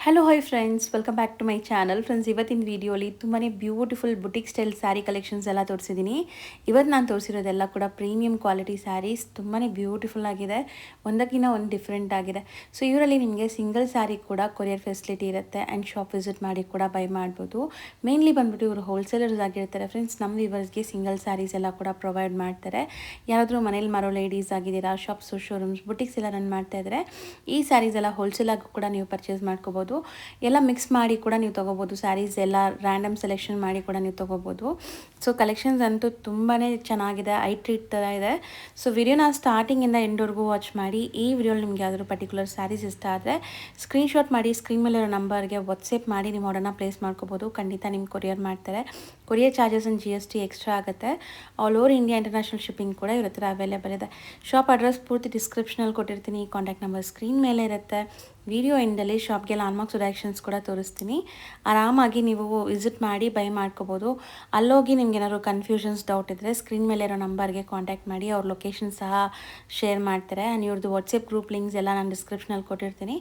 Hello hi friends, welcome back to my channel. Friends, ಇವತ್ತಿನ ವೀಡಿಯೋಲಿ ತುಂಬಾ beautiful boutique style sari collections ಎಲ್ಲ ತೋರಿಸಿದ್ದೀನಿ. ಇವತ್ತು ನಾನು ತೋರಿಸಿರೋದೆಲ್ಲ ಕೂಡ ಪ್ರೀಮಿಯಂ ಕ್ವಾಲಿಟಿ ಸ್ಯಾರೀಸ್. ತುಂಬಾ ಬ್ಯೂಟಿಫುಲ್ ಆಗಿದೆ, ಒಂದಕ್ಕಿಂತ ಒಂದು ಡಿಫ್ರೆಂಟ್ ಆಗಿದೆ. ಸೊ ಇವರಲ್ಲಿ ನಿಮಗೆ ಸಿಂಗಲ್ ಸ್ಯಾರಿ ಕೂಡ ಕೊರಿಯರ್ ಫೆಸಿಲಿಟಿ ಇರುತ್ತೆ ಆ್ಯಂಡ್ ಶಾಪ್ ವಿಸಿಟ್ ಮಾಡಿ ಕೂಡ ಬೈ ಮಾಡ್ಬೋದು. ಮೇನ್ಲಿ ಬಂದ್ಬಿಟ್ಟು ಇವರು ಹೋಲ್ಸೇಲರ್ಸ್ ಆಗಿರ್ತಾರೆ ಫ್ರೆಂಡ್ಸ್. ನಮ್ಮ ವ್ಯೂವರ್ಸ್ಗೆ ಸಿಂಗಲ್ ಸ್ಯಾರೀಸ್ ಎಲ್ಲ ಕೂಡ ಪ್ರೊವೈಡ್ ಮಾಡ್ತಾರೆ. ಯಾರಾದರೂ ಮನೇಲಿ ಮಾರೋ ಲೇಡೀಸ್ ಆಗಿದ್ದೀರಾ, ಶಾಪ್ಸು ಶೋರೂಮ್ಸ್ ಬುಟಿಕ್ಸ್ ಎಲ್ಲ ರನ್ ಮಾಡ್ತಾ ಇದ್ದಾರೆ, ಈ ಸ್ಯಾರೀಸ್ ಎಲ್ಲ ಹೋಲ್ಸೇಲ್ ಆಗಿ ಕೂಡ ನೀವು ಪರ್ಚೇಸ್ ಮಾಡ್ಕೋಬೋದು. ಎಲ್ಲ ಮಿಕ್ಸ್ ಮಾಡಿ ಕೂಡ ನೀವು ತೊಗೋಬೋದು. ಸ್ಯಾರೀಸ್ ಎಲ್ಲ ರ್ಯಾಂಡಮ್ ಸೆಲೆಕ್ಷನ್ ಮಾಡಿ ಕೂಡ ನೀವು ತೊಗೋಬೋದು. ಸೊ ಕಲೆಕ್ಷನ್ಸ್ ಅಂತೂ ತುಂಬಾ ಚೆನ್ನಾಗಿದೆ, ಐ ಟ್ರೀಟ್ ಥರ ಇದೆ. ಸೊ ವಿಡಿಯೋನ ಸ್ಟಾರ್ಟಿಂಗಿಂದ ಎಂಡ್ವರೆಗೂ ವಾಚ್ ಮಾಡಿ. ಈ ವಿಡಿಯೋಲಿ ನಿಮ್ಗೆ ಯಾವ್ದಾದ್ರು ಪರ್ಟಿಕ್ಯುಲರ್ ಸ್ಯಾರೀಸ್ ಇಷ್ಟ ಆದರೆ ಸ್ಕ್ರೀನ್ಶಾಟ್ ಮಾಡಿ ಸ್ಕ್ರೀನ್ ಮೇಲಿರೋ ನಂಬರ್ಗೆ ವಾಟ್ಸಪ್ ಮಾಡಿ ನಿಮ್ಮ ಆರ್ಡರ್ನ ಪ್ಲೇಸ್ ಮಾಡ್ಕೋಬೋದು. ಖಂಡಿತ ನಿಮ್ಗೆ ಕೊರಿಯರ್ ಮಾಡ್ತಾರೆ. Courier charges and GST extra ಆಗುತ್ತೆ. All over India international shipping ಕೂಡ ಇವ್ರ ಹತ್ರ ಅವೈಲೇಬಲ್ ಇದೆ. ಶಾಪ್ ಅಡ್ರೆಸ್ ಪೂರ್ತಿ ಡಿಸ್ಕ್ರಿಪ್ಷನಲ್ಲಿ ಕೊಟ್ಟಿರ್ತೀನಿ, ಕಾಂಟ್ಯಾಕ್ಟ್ ನಂಬರ್ ಸ್ಕ್ರೀನ್ ಮೇಲೆ ಇರುತ್ತೆ. ವಿಡಿಯೋ ಎಂಡಲ್ಲಿ ಶಾಪ್ಗೆ ಲ್ಯಾಂಡ್ಮಾರ್ಕ್ಸ್ ಡೈರೆಕ್ಷನ್ಸ್ ಕೂಡ ತೋರಿಸ್ತೀನಿ. ಆರಾಮಾಗಿ ನೀವು ವಿಸಿಟ್ ಮಾಡಿ ಬೈ ಮಾಡ್ಕೋಬೋದು. ಅಲ್ಲೋಗಿ ನಿಮ್ಗೆ ಏನಾದ್ರು ಕನ್ಫ್ಯೂಷನ್ಸ್ ಡೌಟ್ ಇದ್ದರೆ ಸ್ಕ್ರೀನ್ ಮೇಲೆ ಇರೋ ನಂಬರ್ಗೆ ಕಾಂಟ್ಯಾಕ್ಟ್ ಮಾಡಿ. ಅವ್ರ ಲೊಕೇಶನ್ ಸಹ ಶೇರ್ ಮಾಡ್ತಾರೆ. ಆ್ಯಂಡ್ ಇವ್ರದ್ದು ವಾಟ್ಸಪ್ ಗ್ರೂಪ್ ಲಿಂಕ್ಸ್ ಎಲ್ಲ ನಾನು ಡಿಸ್ಕ್ರಿಪ್ಷನಲ್ಲಿ ಕೊಟ್ಟಿರ್ತೀನಿ.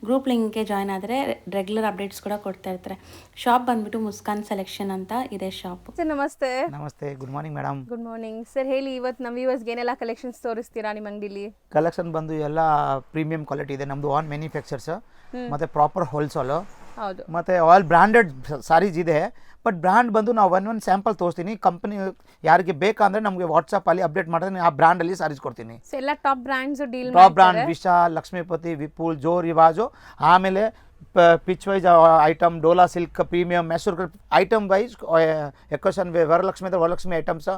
ಗ್ರೂಪ್ ಲಿಂಕ್ಗೆ ಜಾಯ್ನ್ ಆದರೆ ರೆಗ್ಯುಲರ್ ಅಪ್ಡೇಟ್ಸ್ ಕೂಡ ಕೊಡ್ತಾ ಇರ್ತಾರೆ. ಶಾಪ್ ಬಂದುಬಿಟ್ಟು ಮುಸ್ಕಾನ್ ಸೆಲೆಕ್ಷನ್ ಅಂತ ಇದೆ ಶಾಪ್. ಸರ್ ನಮಸ್ತೆ. ನಮಸ್ತೆ, good morning madam. Good morning sir. ಹೇಳಿ, ಇವತ್ತು ನಮ್ಮ ವ್ಯೂವರ್ಸ್ಗೆ ಏನೆಲ್ಲ ಕಲೆಕ್ಷನ್ಸ್ ತೋರಿಸ್ತೀರಾ ನಿಮ್ಮ ಅಂಗಡಿಲಿ? ಕಲೆಕ್ಷನ್ ಬಂದು ಎಲ್ಲ ಪ್ರೀಮಿಯಂ ಕ್ವಾಲಿಟಿ ಇದೆ. ನಮ್ಮದು ಆನ್ ಮ್ಯಾನುಫ್ಯಾಕ್ಚರ್ಸ್ ಮತ್ತು ಪ್ರಾಪರ್ ಹೋಲ್ಸೇಲು, ಹೌದು, ಮತ್ತು ಆಲ್ ಬ್ರ್ಯಾಂಡೆಡ್ ಸಾರೀಸ್ ಇದೆ. ಬಟ್ ಬ್ರ್ಯಾಂಡ್ ಬಂದು ನಾವು ಒಂದು ಸ್ಯಾಂಪಲ್ ತೋರಿಸ್ತೀನಿ. ಕಂಪನಿ ಯಾರಿಗೆ ಬೇಕಂದರೆ ನಮಗೆ ವಾಟ್ಸಪ್ಪಲ್ಲಿ ಅಪ್ಡೇಟ್ ಮಾಡಿದ್ರೆ ಆ ಬ್ರ್ಯಾಂಡಲ್ಲಿ ಸಾರೀಸ್ ಕೊಡ್ತೀನಿ. ಸೊ ಎಲ್ಲ top brands deal top brand Vishal, Lakshmipati, Vipul, ಜೋ ರಿವಾಜು, ಆಮೇಲೆ piece wise item Dola silk, premium, Mysore item wise occasion Varalakshmi ಅಂದರೆ ವರಲಕ್ಷ್ಮಿ ಐಟಮ್ಸ್,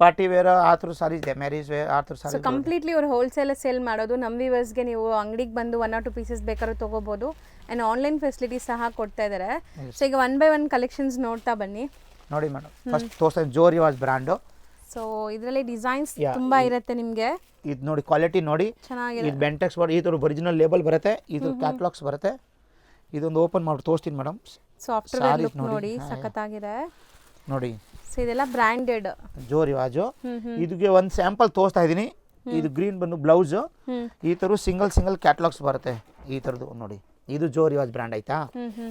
ಪಾರ್ಟಿ ವೇರ್ ಆ ಥರ ಸಾರೀಸ್ ಇದೆ, ಮ್ಯಾರೇಜ್ ವೇರ್ ಆ ಥರ ಸೊ ಸಾರೀಸ್. ಕಂಪ್ಲೀಟ್ಲಿ ಅವ್ರು ಹೋಲ್ಸೇಲ್ ಸೇಲ್ ಮಾಡೋದು. ನಮ್ಮ ವ್ಯೂವರ್ಸ್ಗೆ ನೀವು ಅಂಗಡಿಗೆ ಬಂದು 1 or 2 ಪೀಸಸ್ ಬೇಕಾದ್ರೂ ತೊಗೋಬೋದು. ಆ್ಯಂಡ್ ಆನ್ಲೈನ್ ಫೆಸಿಲಿಟಿ ಸಹ ಕೊಡ್ತಾ ಇದ್ದಾರೆ. ಸೊ ಈಗ 1 by 1 ಕಲೆಕ್ಷನ್ಸ್ ನೋಡ್ತಾ ಬನ್ನಿ. ನೋಡಿ ಮೇಡಮ್, ಫಸ್ಟ್ ತೋರಿಸ್ತಾ ಜೋ ರಿವಾಜ್ ಬ್ರ್ಯಾಂಡು. ಸೊ ಇದರಲ್ಲಿ ಡಿಸೈನ್ಸ್ ತುಂಬಾ ಇರುತ್ತೆ ನಿಮಗೆ. ಇದು ನೋಡಿ, ಕ್ವಾಲಿಟಿ ನೋಡಿ, ಚೆನ್ನಾಗಿದೆ. ಇದು ಬೆಂಟೆಕ್ಸ್ ಬೋರ್ಡ್, ಈ ಥರ ಒರಿಜಿನಲ್ ಲೇಬಲ್ ಬರುತ್ತೆ, ಇದು ಕ್ಯಾಟ್ಲಾಗ್ಸ್ ಬರುತ್ತೆ. ಇದೊಂದು ಓಪನ್ ಮಾಡಿ ತೋರಿಸ್ತೀನಿ ಮೇಡಮ್. ಸೊ ಆಫ್ಟರ್ ಲುಕ್ ನೋಡಿ, ಸಖತ್ತಾಗಿದೆ ನೋಡಿ. ಸೊ ಇದೆಲ್ಲ ಬ್ರ್ಯಾಂಡೆಡ್ ಜೋ ರಿವಾಜು. ಇದಕ್ಕೆ ಒಂದು ಸ್ಯಾಂಪಲ್ ತೋರಿಸ್ತಾ ಇದ್ದೀನಿ. ಇದು ಗ್ರೀನ್ ಬಂದು ಬ್ಲೌಸು, ಈ ಥರ ಸಿಂಗಲ್ ಕ್ಯಾಟ್ಲಾಗ್ಸ್ ಬರುತ್ತೆ ಈ ಥರದ್ದು ನೋಡಿ. ಇದು ಜೋ ರಿವಾಜ್ ಬ್ರ್ಯಾಂಡ್ ಆಯ್ತಾ.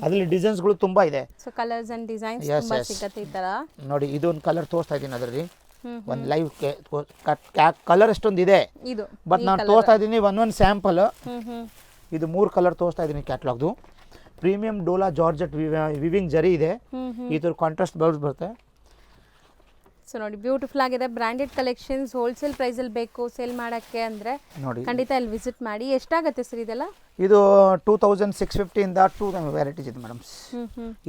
ಅದರಲ್ಲಿ ಡಿಸೈನ್ಸ್ಗಳು ತುಂಬಾ ಇದೆ. ಸೊ ಕಲರ್ಸ್ ಅಂಡ್ ಡಿಸೈನ್ಸ್ ತುಂಬಾ ಸಿಗುತ್ತೆ ಈ ತರ. ನೋಡಿ, ಇದೊಂದು ಕಲರ್ ತೋರಿಸ್ತಾ ಇದ್ದೀನಿ. ಅದರಲ್ಲಿ ಒಂದು ಲೈವ್ ಕಲರ್ ಎಷ್ಟೊಂದು ಇದೆ, ಇದು ಬಟ್ ನಾನು ತೋರಿಸ್ತಾ ಇದ್ದೀನಿ ಒಂದೊಂದು ಸ್ಯಾಂಪಲ್. ಇದು 3 ಕಲರ್ ತೋರಿಸ್ತಾ ಇದ್ದೀನಿ ಕ್ಯಾಟ್ಲಾಗ್ದು. ಪ್ರೀಮಿಯಂ ಡೋಲಾ ಜಾರ್ಜೆಟ್ ವಿವಿಂಗ್ ಜರಿ ಇದೆ, ಈ ಥರ ಕಾಂಟ್ರಾಸ್ಟ್ ಬ್ಲೌಸ್ ಬರುತ್ತೆ. ಸೊ ನೋಡಿ, ಬ್ಯೂಟಿಫುಲ್ ಆಗಿದೆ. ಬ್ರ್ಯಾಂಡೆಡ್ ಕಲೆಕ್ಷನ್ಸ್ ಹೋಲ್ಸೇಲ್ ಪ್ರೈಸಲ್ಲಿ ಬೇಕು ಸೇಲ್ ಮಾಡೋಕ್ಕೆ ಅಂದರೆ ನೋಡಿ, ಖಂಡಿತ ಇಲ್ಲಿ ವಿಸಿಟ್ ಮಾಡಿ. ಎಷ್ಟಾಗುತ್ತೆ ಸರ್ ಇದೆಲ್ಲ? ಇದು 2650 ಇಂದ 2 ವೆರೈಟೀಸ್ ಇದೆ ಮೇಡಮ್.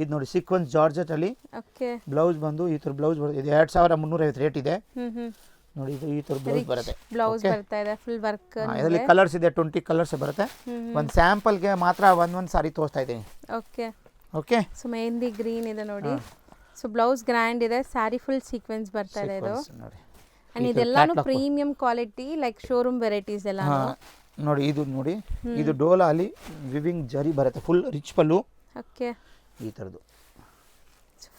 ಇದು ನೋಡಿ, ಸೀಕ್ವೆನ್ಸ್ ಜಾರ್ಜೆಟ್ ಅಲ್ಲಿ ಓಕೆ. ಬ್ಲೌಸ್ ಬಂದು ಈ ಥರ ಬ್ಲೌಸ್ ಬರುತ್ತೆ. ಇದು 2350 ರೇಟ್ ಇದೆ ನೋಡಿ. ಇದು ಈ ಥರ ಬ್ಲೌಸ್ ಬರುತ್ತೆ, ಬ್ಲೌಸ್ ಬರ್ತಾ ಇದೆ, ಫುಲ್ ವರ್ಕ್. ಇದರಲ್ಲಿ ಕಲರ್ಸ್ ಇದೆ, 20 ಕಲರ್ಸ್ ಬರುತ್ತೆ. ಒಂದು ಸ್ಯಾಂಪಲ್ಗೆ ಮಾತ್ರ ಒಂದೊಂದು ಸಾರಿ ತೋರಿಸ್ತಾ ಇದ್ದೀನಿ. Okay okay. So mehndi green ಇದೆ ನೋಡಿ. ಸೊ ಬ್ಲೌಸ್ ಗ್ರ್ಯಾಂಡ್ ಇದೆ, ಸ್ಯಾರಿ ಫುಲ್ ಸೀಕ್ವೆನ್ಸ್ ಬರ್ತಾ ಇದೆ ಇದು. ನೋಡಿ, ಅಂಡ್ ಇದೆಲ್ಲಾನು premium quality, like showroom varieties ಎಲ್ಲ ನೋಡಿ. ಇದು ನೋಡಿ, ಇದು ಡೋಲಾ ಅಲ್ಲಿ ವಿವಿಂಗ್ ಜರಿ ಬರುತ್ತೆ, ಫುಲ್ ರಿಚ್ ಪಲ್ಲು. ಓಕೆ. ಈ ಥರದ್ದು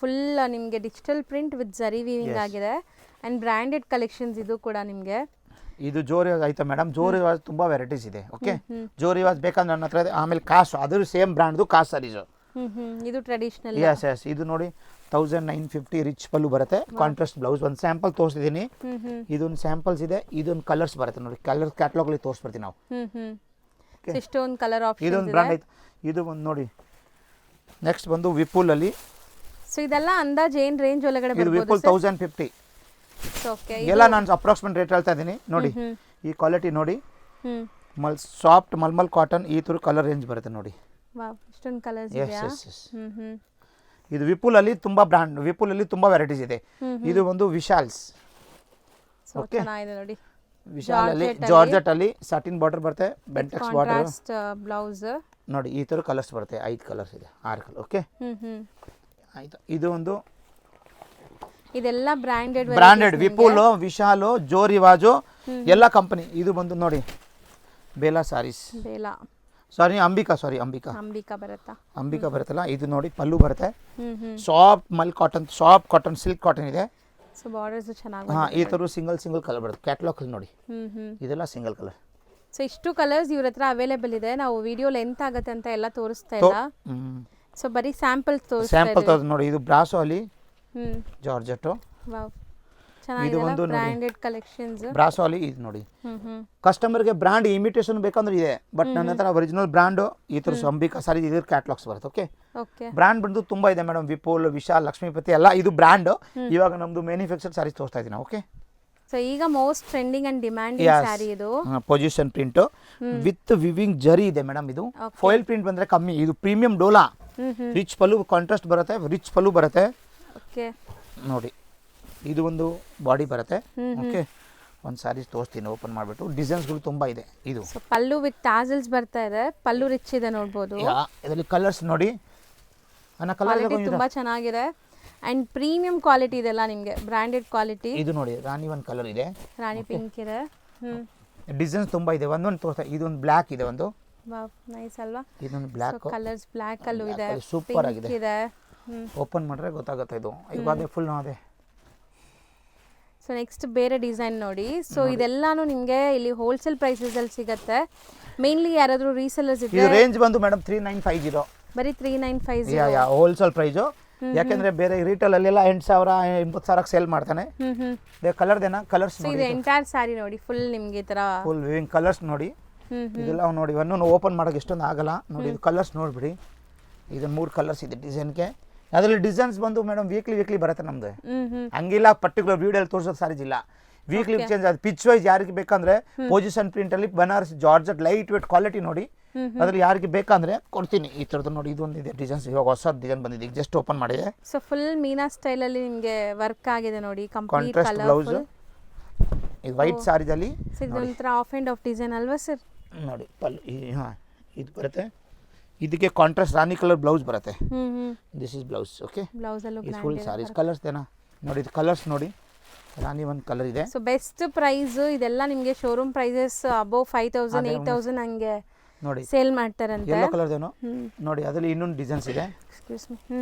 ಫುಲ್ ನಿಮಗೆ ಡಿಜಿಟಲ್ ಪ್ರಿಂಟ್ ವಿತ್ ಜರಿ ವೀವಿಂಗ್ ಆಗಿದೆ. ಆ್ಯಂಡ್ ಬ್ರ್ಯಾಂಡೆಡ್ ಕಲೆಕ್ಷನ್ಸ್ ಇದು ಕೂಡ ನಿಮಗೆ. ಇದು ಜೋ ರಿವಾಜ್ ಆಯ್ತಾ ಮೇಡಮ್. ಜೋ ರಿವಾಜ್ ತುಂಬ ವೆರೈಟೀಸ್ ಇದೆ. ಓಕೆ. ಜೋ ರಿವಾಜ್ ಬೇಕಂದ್ರೆ ನನ್ನ ಹತ್ರ ಇದೆ. ಆಮೇಲೆ ಕಾಸ್, ಅದು ಸೇಮ್ ಬ್ರ್ಯಾಂಡ್ದು ಕಾಸ್ ಸಾರೀಸು. ಇದು ಟ್ರೆಡಿಷನಲ್. ಎಸ್. ಇದು ನೋಡಿ, 1950 ರಿಚ್ ಪಲ್ಲು ಬರುತ್ತೆ, ಕಾಂಟ್ರಾಸ್ಟ್ ಬ್ಲೌಸ್. ಒಂದು ಸ್ಯಾಂಪಲ್ ತೋರಿಸಿದ್ದೀನಿ. ಇದೊಂದು ಸ್ಯಾಂಪಲ್ಸ್ ಇದೆ, ಇದೊಂದು ಕಲರ್ಸ್ ಬರುತ್ತೆ ನೋಡಿ. ಕಲರ್ ಕ್ಯಾಟ್ಲಾಗ್ ಅಲ್ಲಿ ತೋರಿಸ್ಬಿಡ್ತೀನಿ ನಾವು. ಇಷ್ಟೊಂದು ಕಲರ್ ಆಪ್ಷನ್. ಇದೊಂದು ಬ್ರ್ಯಾಂಡ್ ಐತೆ. ಇದು ಒಂದು ನೋಡಿ. ನೆಕ್ಸ್ಟ್ ಬಂದು ವಿಪುಲ್ ಅಲ್ಲಿ. ಸೊ ಇದೆಲ್ಲ ಅಂದಾಜು ಏನು ರೇಂಜ್ ಒಳಗಡೆ ಇದು ಬರ್ಬೋದು? ವಿಪುಲ್ 1050. ಓಕೆ. ಎಲ್ಲ ನಾನು ಅಪ್ರಾಕ್ಸಿಮೇಟ್ ರೇಟ್ ಹೇಳ್ತಾ ಇದ್ದೀನಿ ನೋಡಿ. ಈ ಕ್ವಾಲಿಟಿ ನೋಡಿ, ಸಾಫ್ಟ್ ಮಲ್ಮಲ್ ಕಾಟನ್, ಈ ಥರ ಕಲರ್ ರೇಂಜ್ ಬರುತ್ತೆ ನೋಡಿ. ವಾವ್, ಇಷ್ಟೊಂದು ಕಲರ್ಸ್ ಇದೆಯಾ? ಇದು ವಿಪುಲ್ ಅಲ್ಲಿ ತುಂಬಾ ಬ್ರ್ಯಾಂಡ್, ವಿಪುಲ್ ಅಲ್ಲಿ ತುಂಬಾ ವೆರೈಟೀಸ್ ಇದೆ. ಇದು ಒಂದು ವಿಶಾಲ್ಸ್. ಓಕೆ, ಚೆನ್ನಾಗಿದೆ ನೋಡಿ. ವಿಶಾಲ್ ಅಲ್ಲಿ ಜಾರ್ಜೆಟ್ ಅಲ್ಲಿ ಸಾಟಿನ್ ಬಾರ್ಡರ್ ಬರುತ್ತೆ, ಬೆಂಟೆಕ್ಸ್ ಬಾರ್ಡರ್ ಬ್ಲೌಸ್ ನೋಡಿ. ಈ ತರ ಕಲರ್ಸ್ ಬರುತ್ತೆ, 5 ಕಲರ್ಸ್ ಇದೆ, 6 ಕಲರ್. ಓಕೆ ಆಯ್ತಾ. ಇದು ಒಂದು ಇದೆಲ್ಲ ಬ್ರ್ಯಾಂಡೆಡ್ ವಿಪುಲ್, ವಿಶಾಲ್, ಜೋ ರಿವಾಜು ಎಲ್ಲ ಕಂಪನಿ. ಇದು ಬಂದು ನೋಡಿ, ಬೇಲಾ ಸಾರೀಸ್. ಬೇಲಾ ಅಂಬಿಕಾ ಬರುತ್ತಲ್ಲ. ಇದು ನೋಡಿ, ಪಲ್ಲು ಬರುತ್ತೆ, soft mul cotton, soft cotton, silk cotton ಇದೆ. ಸೊ ಬಾರ್ಡರ್ಸ್ ಚೆನ್ನಾಗಿ. ಈ ಥರ ಸಿಂಗಲ್ ಕಲರ್ ಬರುತ್ತೆ. ಕ್ಯಾಟ್ಲಾಗ್ ಅಲ್ಲಿ ನೋಡಿ, ಇದೆಲ್ಲ ಸಿಂಗಲ್ ಕಲರ್. ಸೊ ಇಷ್ಟು ಕಲರ್ಸ್ ಇವ್ರ ಹತ್ರ ಅವೈಲೇಬಲ್ ಇದೆ. ನಾವು ವಿಡಿಯೋ ಲೆಂತ್ ಆಗುತ್ತೆ ಅಂತ ಎಲ್ಲ ತೋರಿಸ್ತಾ ಇಲ್ಲ. ಸೊ ಬರೀ ಸ್ಯಾಂಪಲ್ ತೋರಿಸ್ತಾ ಸ್ಯಾಂಪಲ್ ತೋರಿಸ್ ನೋಡಿ. ಇದು ಬ್ರಾಸೋ ಅಲ್ಲಿ ಜಾರ್ಜೆಟ್. ವಾವ್, ಚೆನ್ನಾಗಿದೆ. ಬ್ರಾಂಡೆಡ್ ಕಲೆಕ್ಷನ್ಸ್ ಬ್ರಾಸೋ ಅಲ್ಲಿ ಇದು ನೋಡಿ. ಕಸ್ಟಮರ್ಗೆ ಬ್ರಾಂಡ್ ಇಮಿಟೇಷನ್ ಬೇಕಂದ್ರೆ ಇದೆ, ಬಟ್ ನನ್ನ ಹತ್ರ ಒರಿಜಿನಲ್ ಬ್ರಾಂಡ್ ಈ ತರ ಅಂಬಿಕಾ ಸಾರಿ ಇದ್ರ ಕ್ಯಾಟ್ಲಾಗ್ಸ್ ಬರುತ್ತೆ. Okay, okay. ಬ್ರಾಂಡ್ ಬಂದು ತುಂಬಾ ಇದೆ ಮೇಡಮ್. ವಿಪುಲ್, ವಿಶಾಲ್, ಲಕ್ಷ್ಮೀಪತಿ ಎಲ್ಲ ಇದು ಬ್ರಾಂಡ್. ಇವಾಗ ನಮ್ದು ಮ್ಯಾನುಫ್ಯಾಕ್ಚರ್ ಸಾರೀಸ್ ತೋರಿಸ್ತಾ ಇದೀನಿ. ಓಕೆ, ಸೊ ಈಗ most trending and demanding saree ಇದು. ಪೊಸಿಷನ್ ಪ್ರಿಂಟ್ ವಿತ್ ವಿವಿಂಗ್ ಜರಿ ಇದೆ ಮೇಡಮ್. ಇದು ಫಾಯಿಲ್ ಪ್ರಿಂಟ್ ಬಂದ್ರೆ ಕಮ್ಮಿ. ಇದು ಪ್ರೀಮಿಯಂ ಡೋಲಾ. ರಿಚ್ ಪಲ್ಲು ಕಾಂಟ್ರಾಸ್ಟ್ ಬರುತ್ತೆ, ರಿಚ್ ಪಲ್ಲು ಬರುತ್ತೆ. ಓಕೆ, ನೋಡಿ ಇದು ಒಂದು ಬಾಡಿ ಬರುತ್ತೆ. ಓಕೆ, ಒಂದು ಸಾರೀಸ್ ತೋರಿಸ್ತೀನಿ ಓಪನ್ ಮಾಡಿಬಿಟ್ಟು. ಡಿಸೈನ್ಸ್ಗಳು ತುಂಬ ಇದೆ. ಇದು ಸೊ ಪಲ್ಲು ವಿತ್ ಟಾಸಲ್ಸ್ ಬರ್ತಾ ಇದೆ. ಪಲ್ಲು ರಿಚ್ ಇದೆ ನೋಡ್ಬೋದು. ಇದರಲ್ಲಿ ಕಲರ್ಸ್ ನೋಡಿ. ಕಲರ್ ತುಂಬಾ ಚೆನ್ನಾಗಿದೆ ಅಂಡ್ ಪ್ರೀಮಿಯಂ ಕ್ವಾಲಿಟಿ ಇದೆಲ್ಲ ನಿಮಗೆ, ಬ್ರಾಂಡೆಡ್ ಕ್ವಾಲಿಟಿ. ಇದು ನೋಡಿ ರಾಣಿ ಒಂದು ಕಲರ್ ಇದೆ, ರಾಣಿ ಪಿಂಕ್ ಇದೆ. ಡಿಸೈನ್ಸ್ ತುಂಬ ಇದೆ. ಒಂದೊಂದು ತೋರಿಸ್ತಾ. ಇದೊಂದು ಬ್ಲ್ಯಾಕ್ ಇದೆ, ಒಂದು ವಾವ್ ನೈಸ್ ಅಲ್ವಾ. ಇದೊಂದು ಬ್ಲ್ಯಾಕ್ ಕಲರ್ಸ್ ಬ್ಲ್ಯಾಕ್ ಅಲ್ಲೂ ಇದೆ, ಸೂಪರ್ ಆಗಿದೆ. ಇದೆ. ಓಪನ್ ಮಾಡಿದ್ರೆ ಗೊತ್ತಾಗುತ್ತೆ. ಇದು ಇವಾಗ ಫುಲ್ ಅದೇ. ಸೊ ನೆಕ್ಸ್ಟ್ ಬೇರೆ ಡಿಸೈನ್ ನೋಡಿ. ಸೊ ಇದೆಲ್ಲಾನು ನಿಮಗೆ ಇಲ್ಲಿ ಹೋಲ್ಸೇಲ್ ಪ್ರೈಸಸ್ ಅಲ್ಲಿ ಸಿಗುತ್ತೆ. ಮೇನ್ಲಿ ಯಾರಾದರೂ ರೀಸೆಲ್ಲರ್ಸ್ ಇದು ಇದ್ರೆ ರೇಂಜ್ ಬಂದು ಮೇಡಮ್ 3950. ಬರೀ 3950. ಯಾ ಹೋಲ್ಸೇಲ್ ಪ್ರೈಸು. ಯಾಕೆಂದ್ರೆ ಬೇರೆ ರಿಟೇಲ್ ಅಲ್ಲೆಲ್ಲ 8000 80,000 ಸೇಲ್ ಮಾಡ್ತಾನೆ. ಕಲರ್ದೇನಾ ಕಲರ್ಸ್ ಇದು ಎಂಟೈರ್ ಸ್ಯಾರಿ ನೋಡಿ ಫುಲ್ ನಿಮಗೆ ಈ ತರ ಫುಲ್ ವಿವಿಂಗ್ ಕಲರ್ಸ್ ನೋಡಿ. ಇದೆಲ್ಲ ನೋಡಿ ಒಂದೊಂದು ಓಪನ್ ಮಾಡೋಕೆ ಎಷ್ಟೊಂದು ಆಗಲ್ಲ ನೋಡಿ. ಇದು ಕಲರ್ಸ್ ನೋಡ್ಬಿಡಿ. ಇದು 3 ಕಲರ್ಸ್ ಇದೆ ಡಿಸೈನ್ಗೆ. ಅದರಲ್ಲಿ ಡಿಸೈನ್ಸ್ ಬಂದು ಮೇಡಮ್ ವೀಕ್ಲಿ ಬರುತ್ತೆ ನಮ್ದು. ಹಂಗಿಲ್ಲ ಪರ್ಟಿಕ್ಯುಲರ್ ವಿಡಿಯೋಲ್ಲಿ ತೋರಿಸೋದು ಸಾರೀಸ್ ಇಲ್ಲ. ವೀಕ್ಲಿ ಚೇಂಜ್ ಅದು ಪಿಚ್ ವೈಸ್ ಯಾರಿಗೆ ಬೇಕಂದ್ರೆ ಪೊಸಿಷನ್ ಪ್ರಿಂಟ್ ಅಲ್ಲಿ Banaras georgette light weight quality ನೋಡಿ. ಅದ್ರಲ್ಲಿ ಯಾರಿಗೆ ಬೇಕಂದ್ರೆ ಕೊಡ್ತೀನಿ. ಈ ಥರದ್ದು ನೋಡಿ. ಇದು ಒಂದಿದೆ ಡಿಸೈನ್ಸ್. ಇವಾಗ ಹೊಸ ಡಿಸೈನ್ ಬಂದಿದೆ, ಈಗ ಜಸ್ಟ್ ಓಪನ್ ಮಾಡಿದೆ. ಸೊ ಫುಲ್ ಮೀನಾ ಸ್ಟೈಲ್ ಅಲ್ಲಿ ನಿಮಗೆ ವರ್ಕ್ ಆಗಿದೆ ನೋಡಿ. Complete contrast blouse. ಇದು ವೈಟ್ ಸಾರಿದಲ್ಲಿ ಒಂಥರ ಆಫ್ ಅಂಡ್ ಆಫ್ ಡಿಸೈನ್ ಅಲ್ವಾ ಸರ್? ನೋಡಿ ಪಲ್ಲು. ಹಾಂ ಇದು ಬರುತ್ತೆ. ಇದಕ್ಕೆ ಕಾಂಟ್ರಾಸ್ಟ್ ರಾಣಿ ಕಲರ್ ಬ್ಲೌಸ್ ಬರುತ್ತೆ. This is blouse. Okay, blouse ಅಲ್ಲೂ ಇದು ಫುಲ್ ಸಾರೀಸ್ ಕಲರ್ಸ್ ದೇನಾ ನೋಡಿ. ಇದು ಕಲರ್ಸ್ ನೋಡಿ. ರಾಣಿ ಒಂದು ಕಲರ್ ಇದೆ. ಸೊ ಬೆಸ್ಟ್ ಪ್ರೈಸ್ ಇದೆಲ್ಲ ನಿಮಗೆ ಶೋರೂಮ್ ಪ್ರೈಸಸ್ ಅಬೌವ್ 5000 8000 ಹಂಗೆ ನೋಡಿ ಸೇಲ್ ಮಾಡ್ತಾರಂತೆ. ಯೆಲ್ಲೋ ಕಲರ್ದೇನೋ ನೋಡಿ. ಅದರಲ್ಲಿ ಇನ್ನೊಂದು ಡಿಸೈನ್ಸ್ ಇದೆ. Excuse me.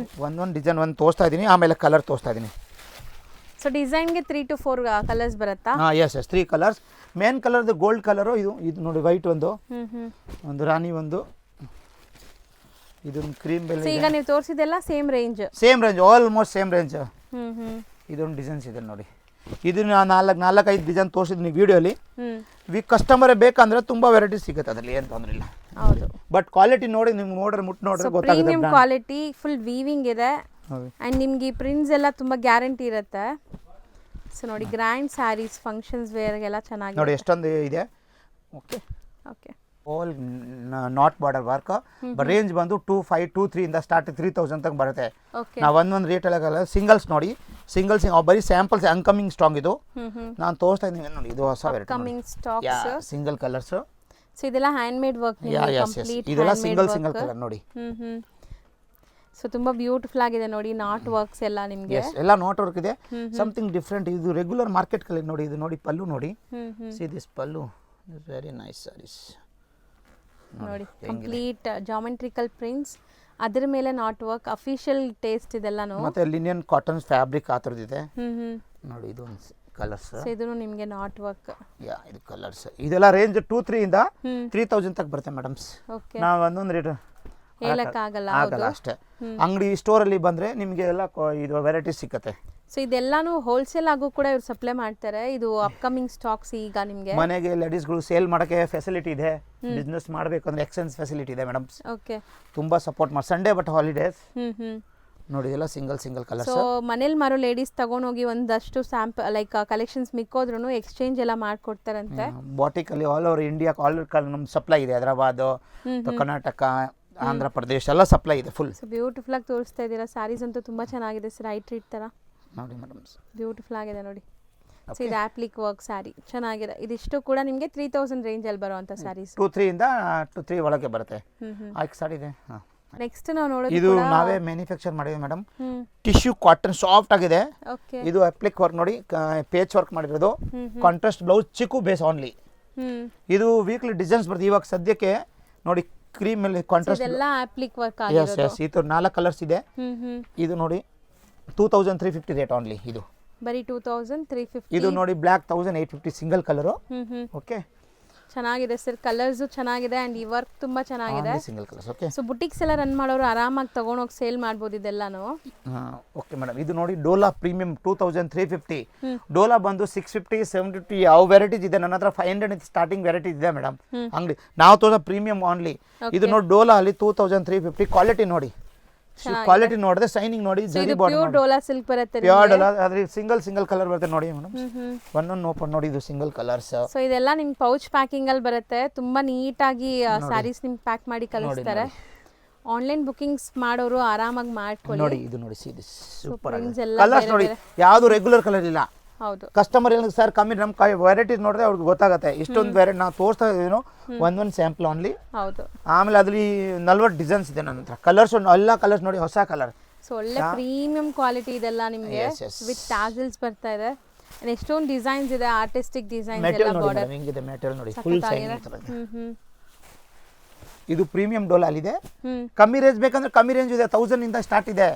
ಒಂದೊಂದು ಡಿಸೈನ್ ಒಂದು ತೋರಿಸ್ತಾ ಇದ್ದೀನಿ, ಆಮೇಲೆ ಕಲರ್ ತೋರಿಸ್ತಾ ಇದ್ದೀನಿ. ಸೊ ಡಿಸೈನ್ಗೆ 3 to 4 ಕಲರ್ಸ್ ಬರುತ್ತಾ? ಹಾಂ ಎಸ್ 3 ಕಲರ್ಸ್. ಮೇನ್ ಕಲರ್ದು ಗೋಲ್ಡ್ ಕಲರು. ಇದು ನೋಡಿ ವೈಟ್ ಒಂದು, ಒಂದು ರಾಣಿ ಒಂದು, ಇದೊಂದು ಕ್ರೀಮ್ ಬೆಲೆ. ಈಗ ನೀವು ತೋರಿಸಿದೆಲ್ಲ same range almost same range. ಇದೊಂದು ಡಿಸೈನ್ಸ್ ಇದೆ ನೋಡಿ. ಇದು ನಾಲ್ಕೈದು ಡಿಸೈನ್ ತೋರಿಸಿದ್ದೀನಿ ವಿಡಿಯೋಲಿ. ಕಸ್ಟಮರ್ ಬೇಕಂದ್ರೆ ತುಂಬಾ ವೆರೈಟಿ ಸಿಗುತ್ತೆ ಅದರಲ್ಲಿ, ಏನು ತೊಂದರೆ ಇಲ್ಲ. ಹೌದು, ಬಟ್ ಕ್ವಾಲಿಟಿ ನೋಡಿ ನಿಮ್ಗೆ ಮುಟ್ಟು ನೋಡ್ರೆ ಗೊತ್ತಾಗುತ್ತೆ. ಪ್ರೀಮಿಯಂ ಕ್ವಾಲಿಟಿ ಫುಲ್ ವೀವಿಂಗ್ ಇದೆ ಅಂಡ್ ನಿಮ್ಗೆ ಈ ಪ್ರಿಂಟ್ಸ್ ಎಲ್ಲ ತುಂಬಾ ಗ್ಯಾರಂಟಿ ಇರುತ್ತೆ. ಸೊ ನೋಡಿ ಗ್ರ್ಯಾಂಡ್ ಸ್ಯಾರೀಸ್ ಫಂಕ್ಷನ್ಸ್ ವೇರ್ಗೆಲ್ಲ ಚೆನ್ನಾಗಿ ನೋಡಿ ಎಷ್ಟೊಂದು ಇದೆ. Okay okay, all not border work. Range ಬಂದು 2500 23 ಇಂದ ಸ್ಟಾರ್ಟ್ 3000 ತನಕ ಬರುತ್ತೆ. ನಾವು ಒಂದೊಂದು ರೇಟ್ ಎಲ್ಲ ಸಿಂಗಲ್ಸ್ ನೋಡಿ. ಸಿಂಗಲ್ಸ್ ಬರೀ ಸ್ಯಾಂಪಲ್ಸ್ ಅನ್ಕಮಿಂಗ್ ಸ್ಟಾಕ್. ಇದು ನಾನು ತೋರಿಸ್ತಾ ಇದ್ದೀನಿ ನೋಡಿ. ಇದು ಹೊಸ ವೆರೈಟಿ ಸಿಂಗಲ್ ಕಲರ್ಸ್. ಸೊ ಇದೆಲ್ಲ ಹ್ಯಾಂಡ್ ಮೇಡ್ ವರ್ಕ್. ಇದೆಲ್ಲ ಸಿಂಗಲ್ ಕಲರ್ ನೋಡಿ. ಸೊ ತುಂಬಾ ಬ್ಯೂಟಿಫುಲ್ ಆಗಿದೆ ನೋಡಿ. ನಾಟ್ ವರ್ಕ್ಸ್ ಎಲ್ಲ ನಿಮಗೆ ಎಲ್ಲ ನಾಟ್ ವರ್ಕ್ ಇದೆ. Something different. ಇದು ರೆಗ್ಯುಲರ್ ಮಾರ್ಕೆಟ್ ಕಲರ್ ನೋಡಿ. ಇದು ನೋಡಿ ಪಲ್ಲು ನೋಡಿ. See this pallu is very nice sarees ನೋಡಿ. ಕಂಪ್ಲೀಟ್ ಜಾಮೆಟ್ರಿಕಲ್ ಪ್ರಿಂಟ್ಸ್, ಅದರ ಮೇಲೆ ನಾಟ್ ವರ್ಕ್, ಅಫಿಷಿಯಲ್ ಟೇಸ್ಟ್ ಇದೆಲ್ಲಾನು. ಮತ್ತೆ ಲಿನಿಯನ್ ಕಾಟನ್ ಫ್ಯಾಬ್ರಿಕ್ ಆ ಥರದ್ದು ಇದೆ ನೋಡಿ. ಇದು ಒಂದು ಕಲರ್ಸ್. ಇದು ನಿಮಗೆ ನಾಟ್ ವರ್ಕ್. ಯಾ ಇದು ಕಲರ್ಸ್. ಇದೆಲ್ಲ ರೇಂಜ್ 2-3 ಇಂದ 3000 ತನಕ ಬರುತ್ತೆ ಮೇಡಮ್ಸ್. ನಾವು ಒಂದೊಂದು ರೇಟ್ ಹೇಳಕ್ಕಾಗಲ್ಲ ಅಷ್ಟೇ. ಅಂಗಡಿ ಸ್ಟೋರಲ್ಲಿ ಬಂದರೆ ನಿಮಗೆ ಎಲ್ಲ ಇದು ವೆರೈಟೀಸ್ ಸಿಕ್ಕತ್ತೆ. ಸೊ ಇದೆಲ್ಲಾನು ಹೋಲ್ಸೇಲ್ ಆಗು ಕೂಡ ಇವ್ರು ಸಪ್ಲೈ ಮಾಡ್ತಾರೆ. ಇದು ಅಪ್ಕಮಿಂಗ್ ಸ್ಟಾಕ್ಸ್. ಈಗ ನಿಮಗೆ ಮನೆಗೆ ಲೇಡೀಸ್ಗಳು ಸೇಲ್ ಮಾಡೋಕ್ಕೆ ಫೆಸಿಲಿಟಿ ಇದೆ. ಬಿಸ್ನೆಸ್ ಮಾಡಬೇಕಂದ್ರೆ ಎಕ್ಸ್ಚೇಂಜ್ ಫೆಸಿಲಿಟಿ ಇದೆ ಮೇಡಮ್. ಓಕೆ, ತುಂಬ ಸಪೋರ್ಟ್ ಮಾಡಿ. ಸಂಡೇ ಬಟ್ ಹಾಲಿಡೇಸ್ ನೋಡಿ. ಎಲ್ಲ ಸಿಂಗಲ್ ಕಲರ್ಸ್. ಸೊ ಮನೇಲಿ ಮಾರೋ ಲೇಡೀಸ್ ತಗೊಂಡೋಗಿ ಒಂದಷ್ಟು ಸ್ಯಾಂಪಲ್ ಲೈಕ್ ಕಲೆಕ್ಷನ್ಸ್ ಮಿಕ್ಕೋದ್ರೂ ಎಕ್ಸ್ಚೇಂಜ್ ಎಲ್ಲ ಮಾಡ್ಕೊಡ್ತಾರಂತೆ. ಬಾಟಿಕಲ್ಲಿ ಆಲ್ ಓವರ್ ಇಂಡಿಯಾ ನಮ್ಮ ಸಪ್ಲೈ ಇದೆ. ಹೈದರಾಬಾದ್, ಕರ್ನಾಟಕ, ಆಂಧ್ರ ಪ್ರದೇಶ ಎಲ್ಲ ಸಪ್ಲೈ ಇದೆ ಫುಲ್. ಸೊ ಬ್ಯೂಟಿಫುಲ್ ಆಗಿ ತೋರಿಸ್ತಾ ಇದ್ದೀರಾ. ಸ್ಯಾರೀಸ್ ಅಂತೂ ತುಂಬ ಚೆನ್ನಾಗಿದೆ ಸರ್. ಐ ಟ್ರೀಟ್ ಥರ ನೋಡಿ ಮೇಡಮ್. ಬ್ಯೂಟಿಫುಲ್ ಆಗಿದೆ ನೋಡಿ. ಸೊ ಇದು ಆಪ್ಲಿಕ್ ವರ್ಕ್ ಸ್ಯಾರಿ ಚೆನ್ನಾಗಿದೆ. ಇದಿಷ್ಟು ಕೂಡ ನಿಮಗೆ 3000 ರೇಂಜಲ್ಲಿ ಬರುವಂಥ ಸ್ಯಾರೀಸ್. 2-3 ಇಂದ 2-3 ಒಳಗೆ ಬರುತ್ತೆ. ಆಯ್ಕೆ ಸಾರಿ ಇದೆ. ನೆಕ್ಸ್ಟ್ ನಾವು ನೋಡೋದು ಇದು ನಾವೇ ಮ್ಯಾನುಫ್ಯಾಕ್ಚರ್ ಮಾಡಿದ್ವಿ ಮೇಡಮ್. ಟಿಶ್ಯೂ ಕಾಟನ್ ಸಾಫ್ಟ್ ಆಗಿದೆ. ಇದು ಅಪ್ಲಿಕ್ ವರ್ಕ್ ನೋಡಿ. ಪೇಚ್ ವರ್ಕ್ ಮಾಡಿರೋದು. ಕಾಂಟ್ರಾಸ್ಟ್ ಬ್ಲೌಸ್, ಚಿಕ್ಕು ಬೇಸ್ ಓನ್ಲಿ. ಇದು ವೀಕ್ಲಿ ಡಿಸೈನ್ಸ್ ಬರುತ್ತೆ. ಇವಾಗ ಸದ್ಯಕ್ಕೆ ನೋಡಿ ಕ್ರೀಮ್ ಮೇಲೆ ಕಾಂಟ್ರಾಸ್ಟ್ ಎಲ್ಲ ಅಪ್ಲಿಕ್ ವರ್ಕ್ ಆಗಿದೆ. ಎಸ್ ಈ ಥರ 4 ಕಲರ್ಸ್ ಇದೆ. ಇದು ನೋಡಿ 2350 ರೇಟ್ ಓನ್ಲಿ. ಇದು ಬರೀ 2350. ಇದು ನೋಡಿ ಬ್ಲ್ಯಾಕ್ 1850 ಸಿಂಗಲ್ ಕಲರು. ಓಕೆ, ಚೆನ್ನಾಗಿದೆ ಸರ್, ಕಲರ್ಸು ಚೆನ್ನಾಗಿದೆ ಆ್ಯಂಡ್ ಈ ವರ್ಕ್ ತುಂಬ ಚೆನ್ನಾಗಿದೆ. Single colours. Okay, so boutiques ಎಲ್ಲ ರನ್ ಮಾಡೋರು ಆರಾಮಾಗಿ ತೊಗೊಂಡೋಗಿ ಸೇಲ್ ಮಾಡ್ಬೋದು ಇದೆಲ್ಲಾನು. ಓಕೆ ಮೇಡಮ್, ಇದು ನೋಡಿ ಡೋಲಾ ಪ್ರೀಮಿಯಂ 2350. ಡೋಲಾ ಬಂದು 650 750 ಯಾವ ವೆರೈಟೀಸ್ ಇದೆ ನನ್ನ ಹತ್ರ. 500 ಸ್ಟಾರ್ಟಿಂಗ್ ವೆರೈಟೀಸ್ ಇದೆ ಮೇಡಮ್ ಅಂಗಡಿ. ನಾವು ತೋರಿಸೋ ಪ್ರೀಮಿಯಂ ಓನ್ಲಿ. ಇದು ನೋಡಿ ಡೋಲಾ ಅಲ್ಲಿ 2350. ಕ್ವಾಲಿಟಿ ನೋಡಿ, ಕ್ವಾಲಿಟಿ ನೋಡಿದ್ರೆ ಶೈನಿಂಗ್ ನೋಡಿ, ಜರಿ ಬಾರ್ಡರ್ ಪ್ಯೂರ್ ಡೋಲಾ ಸಿಲ್ಕ್ ಬರುತ್ತೆ. ಪ್ಯೂರ್ ಡೋಲಾ, ಅದ್ರ ಸಿಂಗಲ್ ಕಲರ್ ಬರುತ್ತೆ ನೋಡಿ ಮೇಡಮ್. ಒಂದೊಂದು ಓಪನ್ ನೋಡಿ, ಇದು ಸಿಂಗಲ್ ಕಲರ್ಸ್. ಸೊ ಇದೆಲ್ಲ ನಿಮ್ಗೆ ಪೌಚ್ ಪ್ಯಾಕಿಂಗ್ ಅಲ್ಲಿ ಬರುತ್ತೆ. ತುಂಬಾ ನೀಟಾಗಿ ಸ್ಯಾರೀಸ್ ನಿಮ್ಗೆ ಪ್ಯಾಕ್ ಮಾಡಿ ಕಳಿಸ್ತಾರೆ. ಆನ್ಲೈನ್ ಬುಕಿಂಗ್ಸ್ ಮಾಡೋರು ಆರಾಮಾಗಿ ಮಾಡ್ಕೊಳ್ಳಿ. ನೋಡಿ ಇದು ನೋಡಿ, ಸೂಪರ್ prints ಎಲ್ಲ ಕಲರ್ಸ್ ನೋಡಿ, ಯಾವುದು ರೆಗ್ಯುಲರ್ ಕಲರ್ ಇಲ್ಲ. ಹೌದು, ಕಸ್ಟಮರ್ ಏನು ಸರ್ ಕಮ್ಮಿ ನಮ್ಮ ವೆರೈಟೀಸ್ ನೋಡಿದ್ರೆ ಅವ್ರಿಗೆ ಗೊತ್ತಾಗುತ್ತೆ. ಇಷ್ಟೊಂದು ವೆರೈಟಿ ನಾವು ತೋರಿಸ್ತಾ ಇದ್ದೀನೋ ಒಂದೊಂದು ಸ್ಯಾಂಪಲ್ ಓನ್ಲಿ. ಹೌದು, ಆಮೇಲೆ ಅದ್ರಲ್ಲಿ 40 ಡಿಸೈನ್ಸ್ ಇದೆ ನನ್ನ ಹತ್ರ. ಕಲರ್ಸ್ ಎಲ್ಲ ಕಲರ್ಸ್ ನೋಡಿ, ಹೊಸ ಕಲರ್. ಸೊ ಒಳ್ಳೆ ಪ್ರೀಮಿಯಂ ಕ್ವಾಲಿಟಿ ಇದೆಲ್ಲ ನಿಮಗೆ ವಿತ್ ಟ್ಯಾಸಲ್ಸ್ ಬರ್ತಾ ಇದೆ. ಎಷ್ಟೊಂದು ಡಿಸೈನ್ಸ್ ಇದೆ, ಆರ್ಟಿಸ್ಟಿಕ್ ಡಿಸೈನ್ಸ್ ಎಲ್ಲ. ಬಾರ್ಡರ್ ಹಿಂಗಿದೆ ಮೆಟೀರಿಯಲ್ ನೋಡಿ, ಫುಲ್ ಶೈನಿಂಗ್. ಇದು ಪ್ರೀಮಿಯಂ ಡೋಲಾ ಇದೆ. ಕಮ್ಮಿ ರೇಂಜ್ ಬೇಕಂದ್ರೆ ಕಮ್ಮಿ ರೇಂಜ್ ಇದೆ, 1000 ಇಂದ ಸ್ಟಾರ್ಟ್ ಇದೆ.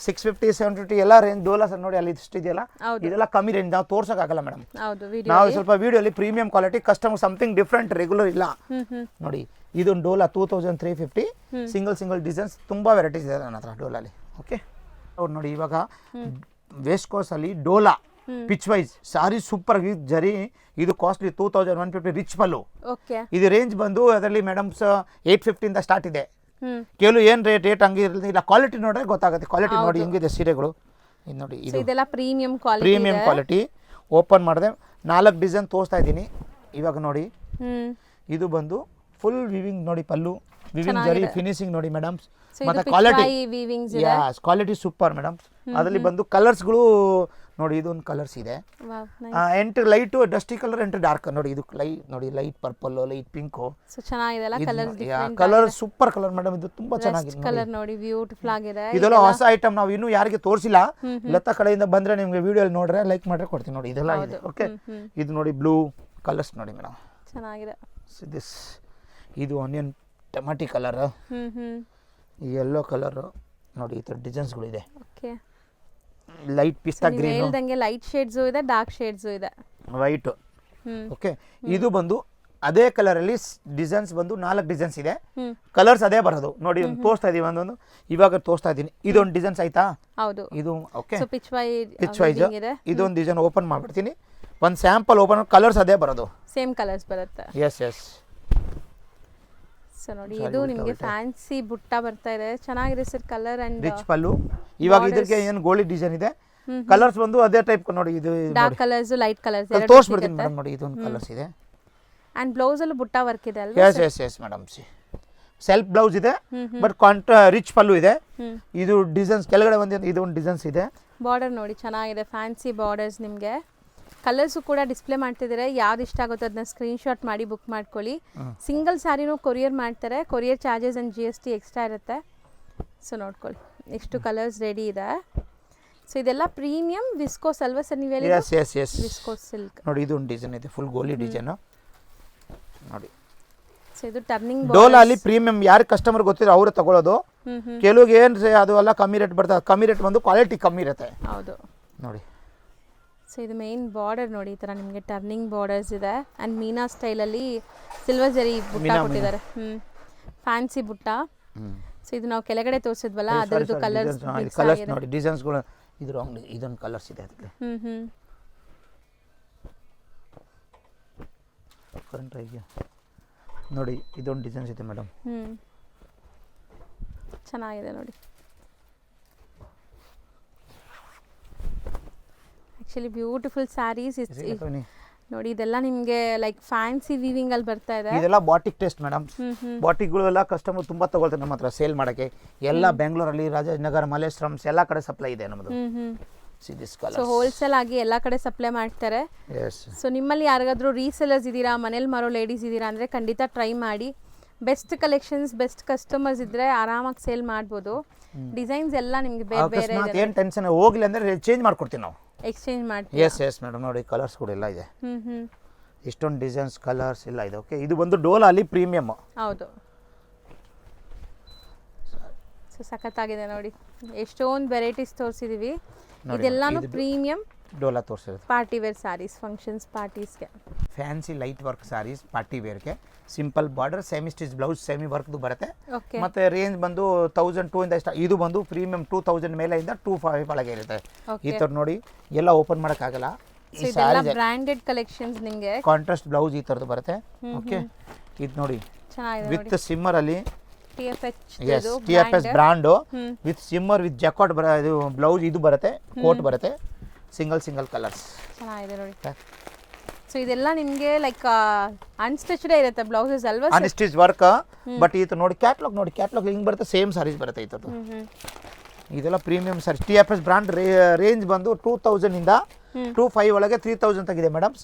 650 750 ಎಲ್ಲ ರೇಂಜ್ ಡೋಲಾ ಸರ್ ನೋಡಿ ಅಲ್ಲಿ ಇಷ್ಟು ಇದೆಯಲ್ಲ, ಇದೆಲ್ಲ ಕಮ್ಮಿ ರೇಂಜ್. ನಾವು ತೋರ್ಸಕ್ಕಾಗಲ್ಲ ಮೇಡಮ್. ನಾವು ಸ್ವಲ್ಪ ವಿಡಿಯೋಲಿ premium quality, customer something different, regular ಇಲ್ಲ ನೋಡಿ. ಇದೊಂದು ಡೋಲಾ 2350. ಸಿಂಗಲ್ ಡಿಸೈನ್ಸ್, ತುಂಬಾ ವೆರೈಟೀಸ್ ಇದೆ ನನ್ನ ಹತ್ರ ಡೋಲಾಲಿ. ಓಕೆ, ಅವ್ರು ನೋಡಿ ಇವಾಗ ವೇಸ್ಟ್ ಕೋಸ್ಟ್ ಅಲ್ಲಿ ಡೋಲಾ ಪಿಚ್ ವೈಸ್ ಸಾರಿ ಸೂಪರ್ ಜರಿ. ಇದು ಕಾಸ್ಟ್ಲಿ 2150 ರಿಚ್ ಪಲ್ಲು. ಇದು ರೇಂಜ್ ಬಂದು ಅದರಲ್ಲಿ ಮೇಡಮ್ಸ್ 850 ಇಂದ ಸ್ಟಾರ್ಟ್ ಇದೆ. ಕೆಲವು ಏನು ರೇಟ್ ಹಂಗೆ ಇಲ್ಲ, ಕ್ವಾಲಿಟಿ ನೋಡಿದ್ರೆ ಗೊತ್ತಾಗುತ್ತೆ. ಕ್ವಾಲಿಟಿ ನೋಡಿ ಹೆಂಗಿದೆ ಸೀರೆಗಳು. ಇದು ನೋಡಿ, ಇದೆಲ್ಲ ಪ್ರೀಮಿಯಂ ಕ್ವಾಲಿಟಿ. ಓಪನ್ ಮಾಡಿದೆ 4 ಡಿಸೈನ್ ತೋರಿಸ್ತಾ ಇದ್ದೀನಿ ಇವಾಗ ನೋಡಿ. ಇದು ಬಂದು ಫುಲ್ ವಿವಿಂಗ್ ನೋಡಿ, ಪಲ್ಲು ವಿವಿಂಗ್ ಜರಿ ಫಿನಿಶಿಂಗ್ ನೋಡಿ ಮೇಡಮ್ಸ್. ಮತ್ತೆ ಕ್ವಾಲಿಟಿ ಸೂಪರ್ ಮೇಡಮ್. ಅದರಲ್ಲಿ ಬಂದು ಕಲರ್ಸ್ಗಳು ನೋಡಿ, ಇದೊಂದು ಕಲರ್ಸ್ ಇದೆ. 8 ಲೈಟು ಡಸ್ಟಿ ಕಲರ್, 8 ಡಾರ್ಕ್ ನೋಡಿ. ಇದು ಲೈಟ್ ನೋಡಿ, light purple, light pink. Colour super colour madam. ಇದು ತುಂಬಾ ಚೆನ್ನಾಗಿದೆ ಕಲರ್ ನೋಡಿ, ಬ್ಯೂಟಿಫುಲ್ ಆಗಿದೆ. ಇದೆಲ್ಲ ಹೊಸ ಐಟಮ್, ನಾವು ಇನ್ನೂ ಯಾರಿಗೆ ತೋರಿಸಿಲ್ಲ. ಲತಾ ಕಡೆಯಿಂದ ಬಂದ್ರೆ ನಿಮ್ಗೆ ವಿಡಿಯೋ ನೋಡ್ರೆ ಲೈಕ್ ಮಾಡ್ರೆ ಕೊಡ್ತೀನಿ ನೋಡಿ. ಇದೆಲ್ಲ ಇದೆ. ಓಕೆ, ಇದು ನೋಡಿ ಬ್ಲೂ ಕಲರ್ಸ್ ನೋಡಿ ಮೇಡಮ್, ಚೆನ್ನಾಗಿದೆ. ಇದು onion tomato colour, yellow colour ನೋಡಿ. ಈ ಥರ ಡಿಸೈನ್ಸ್ಗಳು ಇದೆ. ಲೈಟ್ ಪಿಸ್ತಾ ಗ್ರೀನ್, ಹೇಳ್ದಂಗೆ ಲೈಟ್ ಶೇಡ್ಸ್ ಇದೆ, ಡಾರ್ಕ್ ಶೇಡ್ಸ್ ಇದೆ, ವೈಟ್. ಓಕೆ, ಇದು ಬಂದು ಅದೇ ಕಲರ್ ಅಲ್ಲಿ ಡಿಸೈನ್ಸ್ ಬಂದು 4 ಡಿಸೈನ್ಸ್ ಇದೆ. ಕಲರ್ಸ್ ಅದೇ ಬರೋದು ನೋಡಿ. ಒಂದು ತೋರಿಸ್ತಾ ಇದೀವಿ, ಒಂದೊಂದು ಇವಾಗ ತೋರಿಸ್ತಾ ಇದ್ದೀನಿ. ಇದೊಂದು ಡಿಸೈನ್ಸ್ ಆಯ್ತಾ? ಹೌದು, ಇದು ಓಕೆ ಪಿಚ್ ವೈಸ್. ಇದೊಂದು ಡಿಸೈನ್ ಓಪನ್ ಮಾಡ್ಬಿಡ್ತೀನಿ. ಒಂದು ಸ್ಯಾಂಪಲ್ ಓಪನ್, ಕಲರ್ಸ್ ಅದೇ ಬರೋದು, ಸೇಮ್ ಕಲರ್ಸ್ ಬರುತ್ತೆ. ಎಸ್. ಸೊ ನೋಡಿ, ಇದು ನಿಮಗೆ ಫ್ಯಾನ್ಸಿ ಬುಟ್ಟ ಬರ್ತಾ ಇದೆ, ಚೆನ್ನಾಗಿದೆ ಸರ್. ಕಲರ್ ಅಂಡ್ ರಿಚ್ ಪಲ್ಲು. ಇವಾಗ ಇದಕ್ಕೆ ಏನು ಗೋಲ್ಡ್ ಡಿಸೈನ್ ಇದೆ, ಕಲರ್ಸ್ ಬಂದು ಅದೇ ಟೈಪ್ ನೋಡಿ. ಇದು ಡಾರ್ಕ್ ಕಲರ್ಸ್, ಲೈಟ್ ಕಲರ್ಸ್ ತೋರಿಸ್ಬಿಡ್ತೀನಿ ಮೇಡಮ್ ನೋಡಿ. ಇದೊಂದು ಕಲರ್ಸ್ ಇದೆ ಅಂಡ್ ಬ್ಲೌಸ್ ಅಲ್ಲೂ ಬುಟ್ಟ ವರ್ಕ್ ಇದೆ ಅಲ್ವಾ? Yes madam. ಸೆಲ್ಫ್ ಬ್ಲೌಸ್ ಇದೆ, ಬಟ್ ರಿಚ್ ಪಲ್ಲು ಇದೆ. ಇದು ಡಿಸೈನ್ಸ್ ಕೆಳಗಡೆ ಬಂದಿದೆ, ಇದೊಂದು ಡಿಸೈನ್ಸ್ ಇದೆ. ಬಾರ್ಡರ್ ನೋಡಿ ಚೆನ್ನಾಗಿದೆ, ಫ್ಯಾನ್ಸಿ ಬಾರ್ಡರ್ಸ್. ನಿಮಗೆ ಕಲರ್ಸು ಕೂಡ ಡಿಸ್ಪ್ಲೇ ಮಾಡ್ತಿದ್ದಾರೆ. ಯಾವ್ದು ಇಷ್ಟ ಆಗುತ್ತೋ ಅದನ್ನ ಸ್ಕ್ರೀನ್ಶಾಟ್ ಮಾಡಿ ಬುಕ್ ಮಾಡ್ಕೊಳ್ಳಿ. ಸಿಂಗಲ್ ಸ್ಯಾರಿನೂ ಕೊರಿಯರ್ ಮಾಡ್ತಾರೆ. Courier charges and GST extra ಇರುತ್ತೆ. ಸೊ ನೋಡ್ಕೊಳ್ಳಿ, ಎಷ್ಟು ಕಲರ್ಸ್ ರೆಡಿ ಇದೆ. ಸೊ ಇದೆಲ್ಲ ಪ್ರೀಮಿಯಂ ವಿಸ್ಕೋಸ್ ಅಲ್ವಾ ಸರ್? ನೀವು ಹೇಳಿ ವಿಸ್ಕೋಸ್ ಸಿಲ್ಕ್ ನೋಡಿ. ಇದು ಒಂದು ಡಿಸೈನ್ ಇದೆ, ಫುಲ್ ಗೋಲಿ ಡಿಸೈನ್ ನೋಡಿ. ಸೊ ಇದು ಟರ್ನಿಂಗ್ ಡೋಲಾ ಅಲ್ಲಿ ಪ್ರೀಮಿಯಂ ಯಾರು ಕಸ್ಟಮರ್ ಗೊತ್ತಿರೋ ಅವರು ತಗೊಳ್ಳೋದು. ಕೆಲವಿಗೆ ಏನು ಅದು ಎಲ್ಲ ಕಮ್ಮಿ ರೇಟ್ ಬರ್ತದೆ. ಕಮ್ಮಿ ರೇಟ್ ಬಂದು ಕ್ವಾಲಿಟಿ ಕಮ್ಮಿ ಇರುತ್ತೆ. ಹೌದು ನೋಡಿ. ಸೊ ಇದು ಮೇನ್ ಬಾರ್ಡರ್ ನೋಡಿ, ಈ ಥರ ನಿಮಗೆ ಟರ್ನಿಂಗ್ ಬಾರ್ಡರ್ಸ್ ಇದೆ ಆ್ಯಂಡ್ ಮೀನಾ ಸ್ಟೈಲಲ್ಲಿ ಸಿಲ್ವರ್ ಜರಿ ಬುಟ್ಟ ಕೊಟ್ಟಿದ್ದಾರೆ. ಫ್ಯಾನ್ಸಿ ಬುಟ್ಟ. ಸೊ ಇದು ನಾವು ಕೆಳಗಡೆ ತೋರಿಸಿದ್ವಲ್ಲ, ಅದರದ್ದು ಕಲರ್ಸ್ ನೋಡಿ, ಡಿಸೈನ್ಸ್ಗಳು. ಇದ್ರ ಅಂಗಡಿ ಇದೊಂದು ಕಲರ್ಸ್ ಇದೆ ಅದಕ್ಕೆ. ನೋಡಿ, ಇದೊಂದು ಡಿಸೈನ್ಸ್ ಇದೆ ಮೇಡಮ್. ಚೆನ್ನಾಗಿದೆ ನೋಡಿ. ಆ್ಯಕ್ಚುಲಿ ಬ್ಯೂಟಿಫುಲ್ ಸ್ಯಾರೀಸ್ ನೋಡಿ. ಇದೆಲ್ಲ ನಿಮಗೆ ಲೈಕ್ ಫ್ಯಾನ್ಸಿ ವೀವಿಂಗ್ ಅಲ್ಲಿ ಬರ್ತಾ ಇದೆ. ಇದೆಲ್ಲ ಬಾಟಿಕ್ ಟೆಸ್ಟ್ ಮೇಡಮ್. ಬಾಟಿಕ್ಗಳು ಎಲ್ಲ ಕಸ್ಟಮರ್ ತುಂಬಾ ತಗೊಳ್ತಾರೆ ನಮ್ಮ ಹತ್ರ ಸೇಲ್ ಮಾಡಕ್ಕೆ. ಎಲ್ಲ ಬೆಂಗಳೂರಲ್ಲಿ, ರಾಜನಗರ, ಮಲ್ಲೇಶ್ವರಮ್ಸ್ ಎಲ್ಲ ಕಡೆ ಸಪ್ಲೈ ಇದೆ ನಮ್ಮದು. ಸೊ ಹೋಲ್ಸೇಲ್ ಆಗಿ ಎಲ್ಲ ಕಡೆ ಸಪ್ಲೈ ಮಾಡ್ತಾರೆ. ಸೊ ನಿಮ್ಮಲ್ಲಿ ಯಾರಿಗಾದ್ರೂ ರೀಸೆಲರ್ಸ್ ಇದ್ದೀರಾ, ಮನೇಲಿ ಮಾರೋ ಲೇಡೀಸ್ ಇದ್ದೀರಾ ಅಂದರೆ ಖಂಡಿತ ಟ್ರೈ ಮಾಡಿ. ಬೆಸ್ಟ್ ಕಲೆಕ್ಷನ್ಸ್, ಬೆಸ್ಟ್ ಕಸ್ಟಮರ್ಸ್ ಇದ್ರೆ ಆರಾಮಾಗಿ ಸೇಲ್ ಮಾಡ್ಬೋದು. ಡಿಸೈನ್ಸ್ ಎಲ್ಲ ನಿಮಗೆ ಬೇರೆ ಬೇರೆ ಇದೆ. ಏನು ಟೆನ್ಷನ್ ಹೋಗಿಲ್ಲ ಅಂದ್ರೆ ಚೇಂಜ್ ಮಾಡ್ಕೊಡ್ತೀವಿ ನಾವು, ಎಕ್ಸ್ಚೇಂಜ್ ಮಾಡ್ತೀವಿ. Yes madam. ನೋಡಿ, ಕಲರ್ಸ್ ಕೂಡ ಎಲ್ಲ ಇದೆ. ಇಷ್ಟೊಂದು ಡಿಸೈನ್ಸ್ ಕಲರ್ಸ್ ಎಲ್ಲ ಇದೆ. ಓಕೆ, ಇದು ಬಂದು ಡೋಲಾ ಅಲ್ಲಿ ಪ್ರೀಮಿಯಂ. ಹೌದು. ಸೊ ಸಖತ್ತಾಗಿದೆ ನೋಡಿ, ಎಷ್ಟೊಂದು ವೆರೈಟೀಸ್ ತೋರಿಸಿದೀವಿ. ಇದೆಲ್ಲಾನು ಪ್ರೀಮಿಯಂ ಡೋಲಾ ತೋರಿಸಿರೋದು. ಪಾರ್ಟಿ ವೇರ್ ಸ್ಯಾರೀಸ್, ಫಂಕ್ಷನ್ಸ್, ಪಾರ್ಟೀಸ್ಗೆ. Fancy light work sarees party ವೇರ್ಗೆ simple border semi stitch blouse semi ವರ್ಕ್ದು ಬರುತ್ತೆ ಓಕೆ ಮತ್ತು ರೇಂಜ್ ಬಂದು 1002 ಇಂದ ಇಷ್ಟ ಇದು ಬಂದು ಪ್ರೀಮಿಯಂ 2000 ಮೇಲೆಯಿಂದ 25 ಒಳಗೆ ಇರುತ್ತೆ ಈ ಥರ ನೋಡಿ ಎಲ್ಲ ಓಪನ್ ಮಾಡೋಕ್ಕಾಗಲ್ಲ ಸೊ ಇದೆಲ್ಲ ಬ್ರಾಂಡೆಡ್ ಕಲೆಕ್ಷನ್ಸ್ ನಿಮಗೆ ಕಾಂಟ್ರಾಸ್ಟ್ ಬ್ಲೌಸ್ ಈ ಥರದ್ದು ಬರುತ್ತೆ ಓಕೆ ಇದು ನೋಡಿ ಚೆನ್ನಾಗಿದೆ ವಿತ್ ಸಿಮ್ಮರಲ್ಲಿ TFH TFS brand with shimmer with jacquard ಇದು ಬ್ಲೌಸ್ ಇದು ಬರುತ್ತೆ ಕೋಟ್ ಬರುತ್ತೆ ಸಿಂಗಲ್ ಕಲರ್ಸ್ ಚೆನ್ನಾಗಿದೆ ನೋಡಿ ಸೊ ಇದೆಲ್ಲ ನಿಮಗೆ ಲೈಕ್ ಅನ್ಸ್ಟಿಚ್ಡ್ ಇರುತ್ತೆ ಬ್ಲೌಸಸ್ ಅಲ್ವಾ ಅನ್ಸ್ಟಿಚ್ ವರ್ಕ್ ಬಟ್ ಇದು ನೋಡಿ ಕ್ಯಾಟ್ಲಾಗ್ ಹಿಂಗೆ ಬರುತ್ತೆ ಸೇಮ್ ಸಾರೀಸ್ ಬರುತ್ತೆ ಈ ಥರದ್ದು ಇದೆಲ್ಲ premium sarees TFS brand range ಬಂದು 2000 ಇಂದ 25 ಒಳಗೆ 3000 ತೆಗಿದೆ ಮೇಡಮ್ಸ್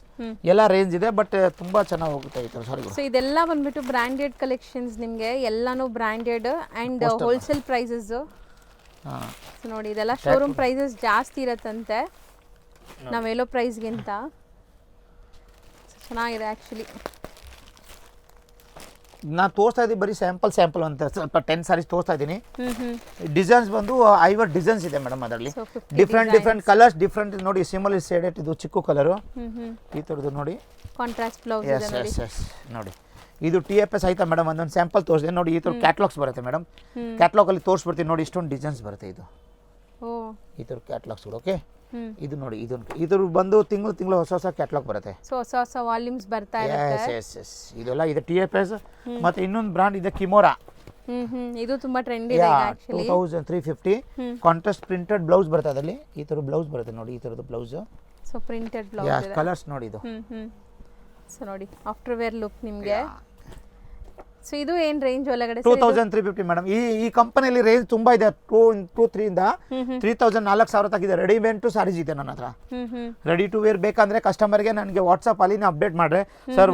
ಎಲ್ಲ ರೇಂಜ್ ಇದೆ ಬಟ್ ತುಂಬಾ ಚೆನ್ನಾಗಿ ಹೋಗುತ್ತೆ ಈ ಥರ ಸಾರಿ ಸೊ ಇದೆಲ್ಲ ಬಂದ್ಬಿಟ್ಟು ಬ್ರಾಂಡೆಡ್ ಕಲೆಕ್ಷನ್ಸ್ ನಿಮಗೆ ಎಲ್ಲಾನು branded and wholesale prices so ನೋಡಿ ಇದೆಲ್ಲ ಶೋರೂಮ್ ಪ್ರೈಸಸ್ ಜಾಸ್ತಿ ಇರತ್ತಂತೆ ನಾವು ಹೇಳೋ ಪ್ರೈಸ್ಗಿಂತ ಚೆನ್ನಾಗಿದೆ ಆ್ಯಕ್ಚುಲಿ ನಾನು ತೋರಿಸ್ತಾ ಇದ್ದೀನಿ ಬರೀ ಸ್ಯಾಂಪಲ್ ಅಂತ ಸ್ವಲ್ಪ 10 ಸಾರೀಸ್ ತೋರಿಸ್ತಾ ಇದ್ದೀನಿ ಡಿಸೈನ್ಸ್ ಬಂದು 50 ಡಿಸೈನ್ಸ್ ಇದೆ ಮೇಡಮ್ ಅದರಲ್ಲಿ ಡಿಫ್ರೆಂಟ್ ಕಲರ್ಸ್ ಡಿಫ್ರೆಂಟ್ ನೋಡಿ ಸಿಮಲ್ ಶೇಡೆಡ್ ಇದು ಚಿಕ್ಕು ಕಲರು ಈ ಥರದ್ದು ನೋಡಿ ಕಾಂಟ್ರಾಸ್ಟ್ ಬ್ಲೌಸ್ ಇದೆ ನೋಡಿ ಎಸ್ ನೋಡಿ ಇದು TFS ಆಯ್ತಾ ಮೇಡಮ್ ಒಂದೊಂದು ಸ್ಯಾಂಪಲ್ ತೋರಿಸಿದೆ ನೋಡಿ ಈ ಥರ ಕ್ಯಾಟ್ಲಾಗ್ಸ್ ಬರುತ್ತೆ ಮೇಡಮ್ ಕ್ಯಾಟ್ಲಾಗಲ್ಲಿ ತೋರಿಸ್ಬಿಡ್ತೀನಿ ನೋಡಿ ಇಷ್ಟೊಂದು ಡಿಸೈನ್ಸ್ ಬರುತ್ತೆ ಇದು ಈ ಥರ ಕ್ಯಾಟ್ಲಾಗ್ಸ್ಗಳು ಓಕೆ ಇದು ನೋಡಿ ಇದ್ರ ಬಂದು ತಿಂಗಳು ಹೊಸ ಕ್ಯಾಟ್ಲಾಗ್ ಬರುತ್ತೆ ಸೊ ಹೊಸ ವಾಲ್ಯೂಮ್ಸ್ ಬರ್ತಾ ಇರುತ್ತೆ ಎಸ್ ಇದೆಲ್ಲ ಇದೆ TFS ಮತ್ತೆ ಇನ್ನೊಂದು ಬ್ರಾಂಡ್ ಇದೆ ಕಿಮೋರಾ ಇದು ತುಂಬಾ ಟ್ರೆಂಡ್ ಇದೆ ಆಕ್ಚುಲಿ 2350 ಕಾಂಟ್ರಾಸ್ಟ್ ಪ್ರಿಂಟೆಡ್ ಬ್ಲೌಸ್ ಬರುತ್ತೆ ಅದರಲ್ಲಿ ಈ ಥರ ಬ್ಲೌಸ್ ಬರುತ್ತೆ ನೋಡಿ ಈ ಥರದ್ದು ಬ್ಲೌಸ್ ಸೊ ಪ್ರಿಂಟೆಡ್ ಬ್ಲೌಸ್ ಇದೆ ಕಲರ್ಸ್ ನೋಡಿ ಇದು ಸೊ ನೋಡಿ ಆಫ್ಟರ್ ವೇರ್ ಲುಕ್ ನಿಮಗೆ ಸೊ ಇದು ಏನು ರೇಂಜ್ ಒಳಗಡೆ 2350 ಮೇಡಮ್ ಈ ಕಂಪನಿಯಲ್ಲಿ ರೇಂಜ್ ತುಂಬಾ ಇದೆ 2 ಇಂದ 3000 4000 ತಗಿದೆ ರೆಡಿಮೇಡ್ ಸಾರೀಸ್ ಇದೆ ನನ್ನ ಹತ್ರ ರೆಡಿ ಟು ವೇರ್ ಬೇಕಂದ್ರೆ ಕಸ್ಟಮರ್ಗೆ ನನಗೆ ವಾಟ್ಸಪ್ ಅಲ್ಲಿ ಅಪ್ಡೇಟ್ ಮಾಡ್ರೆ ಸರ್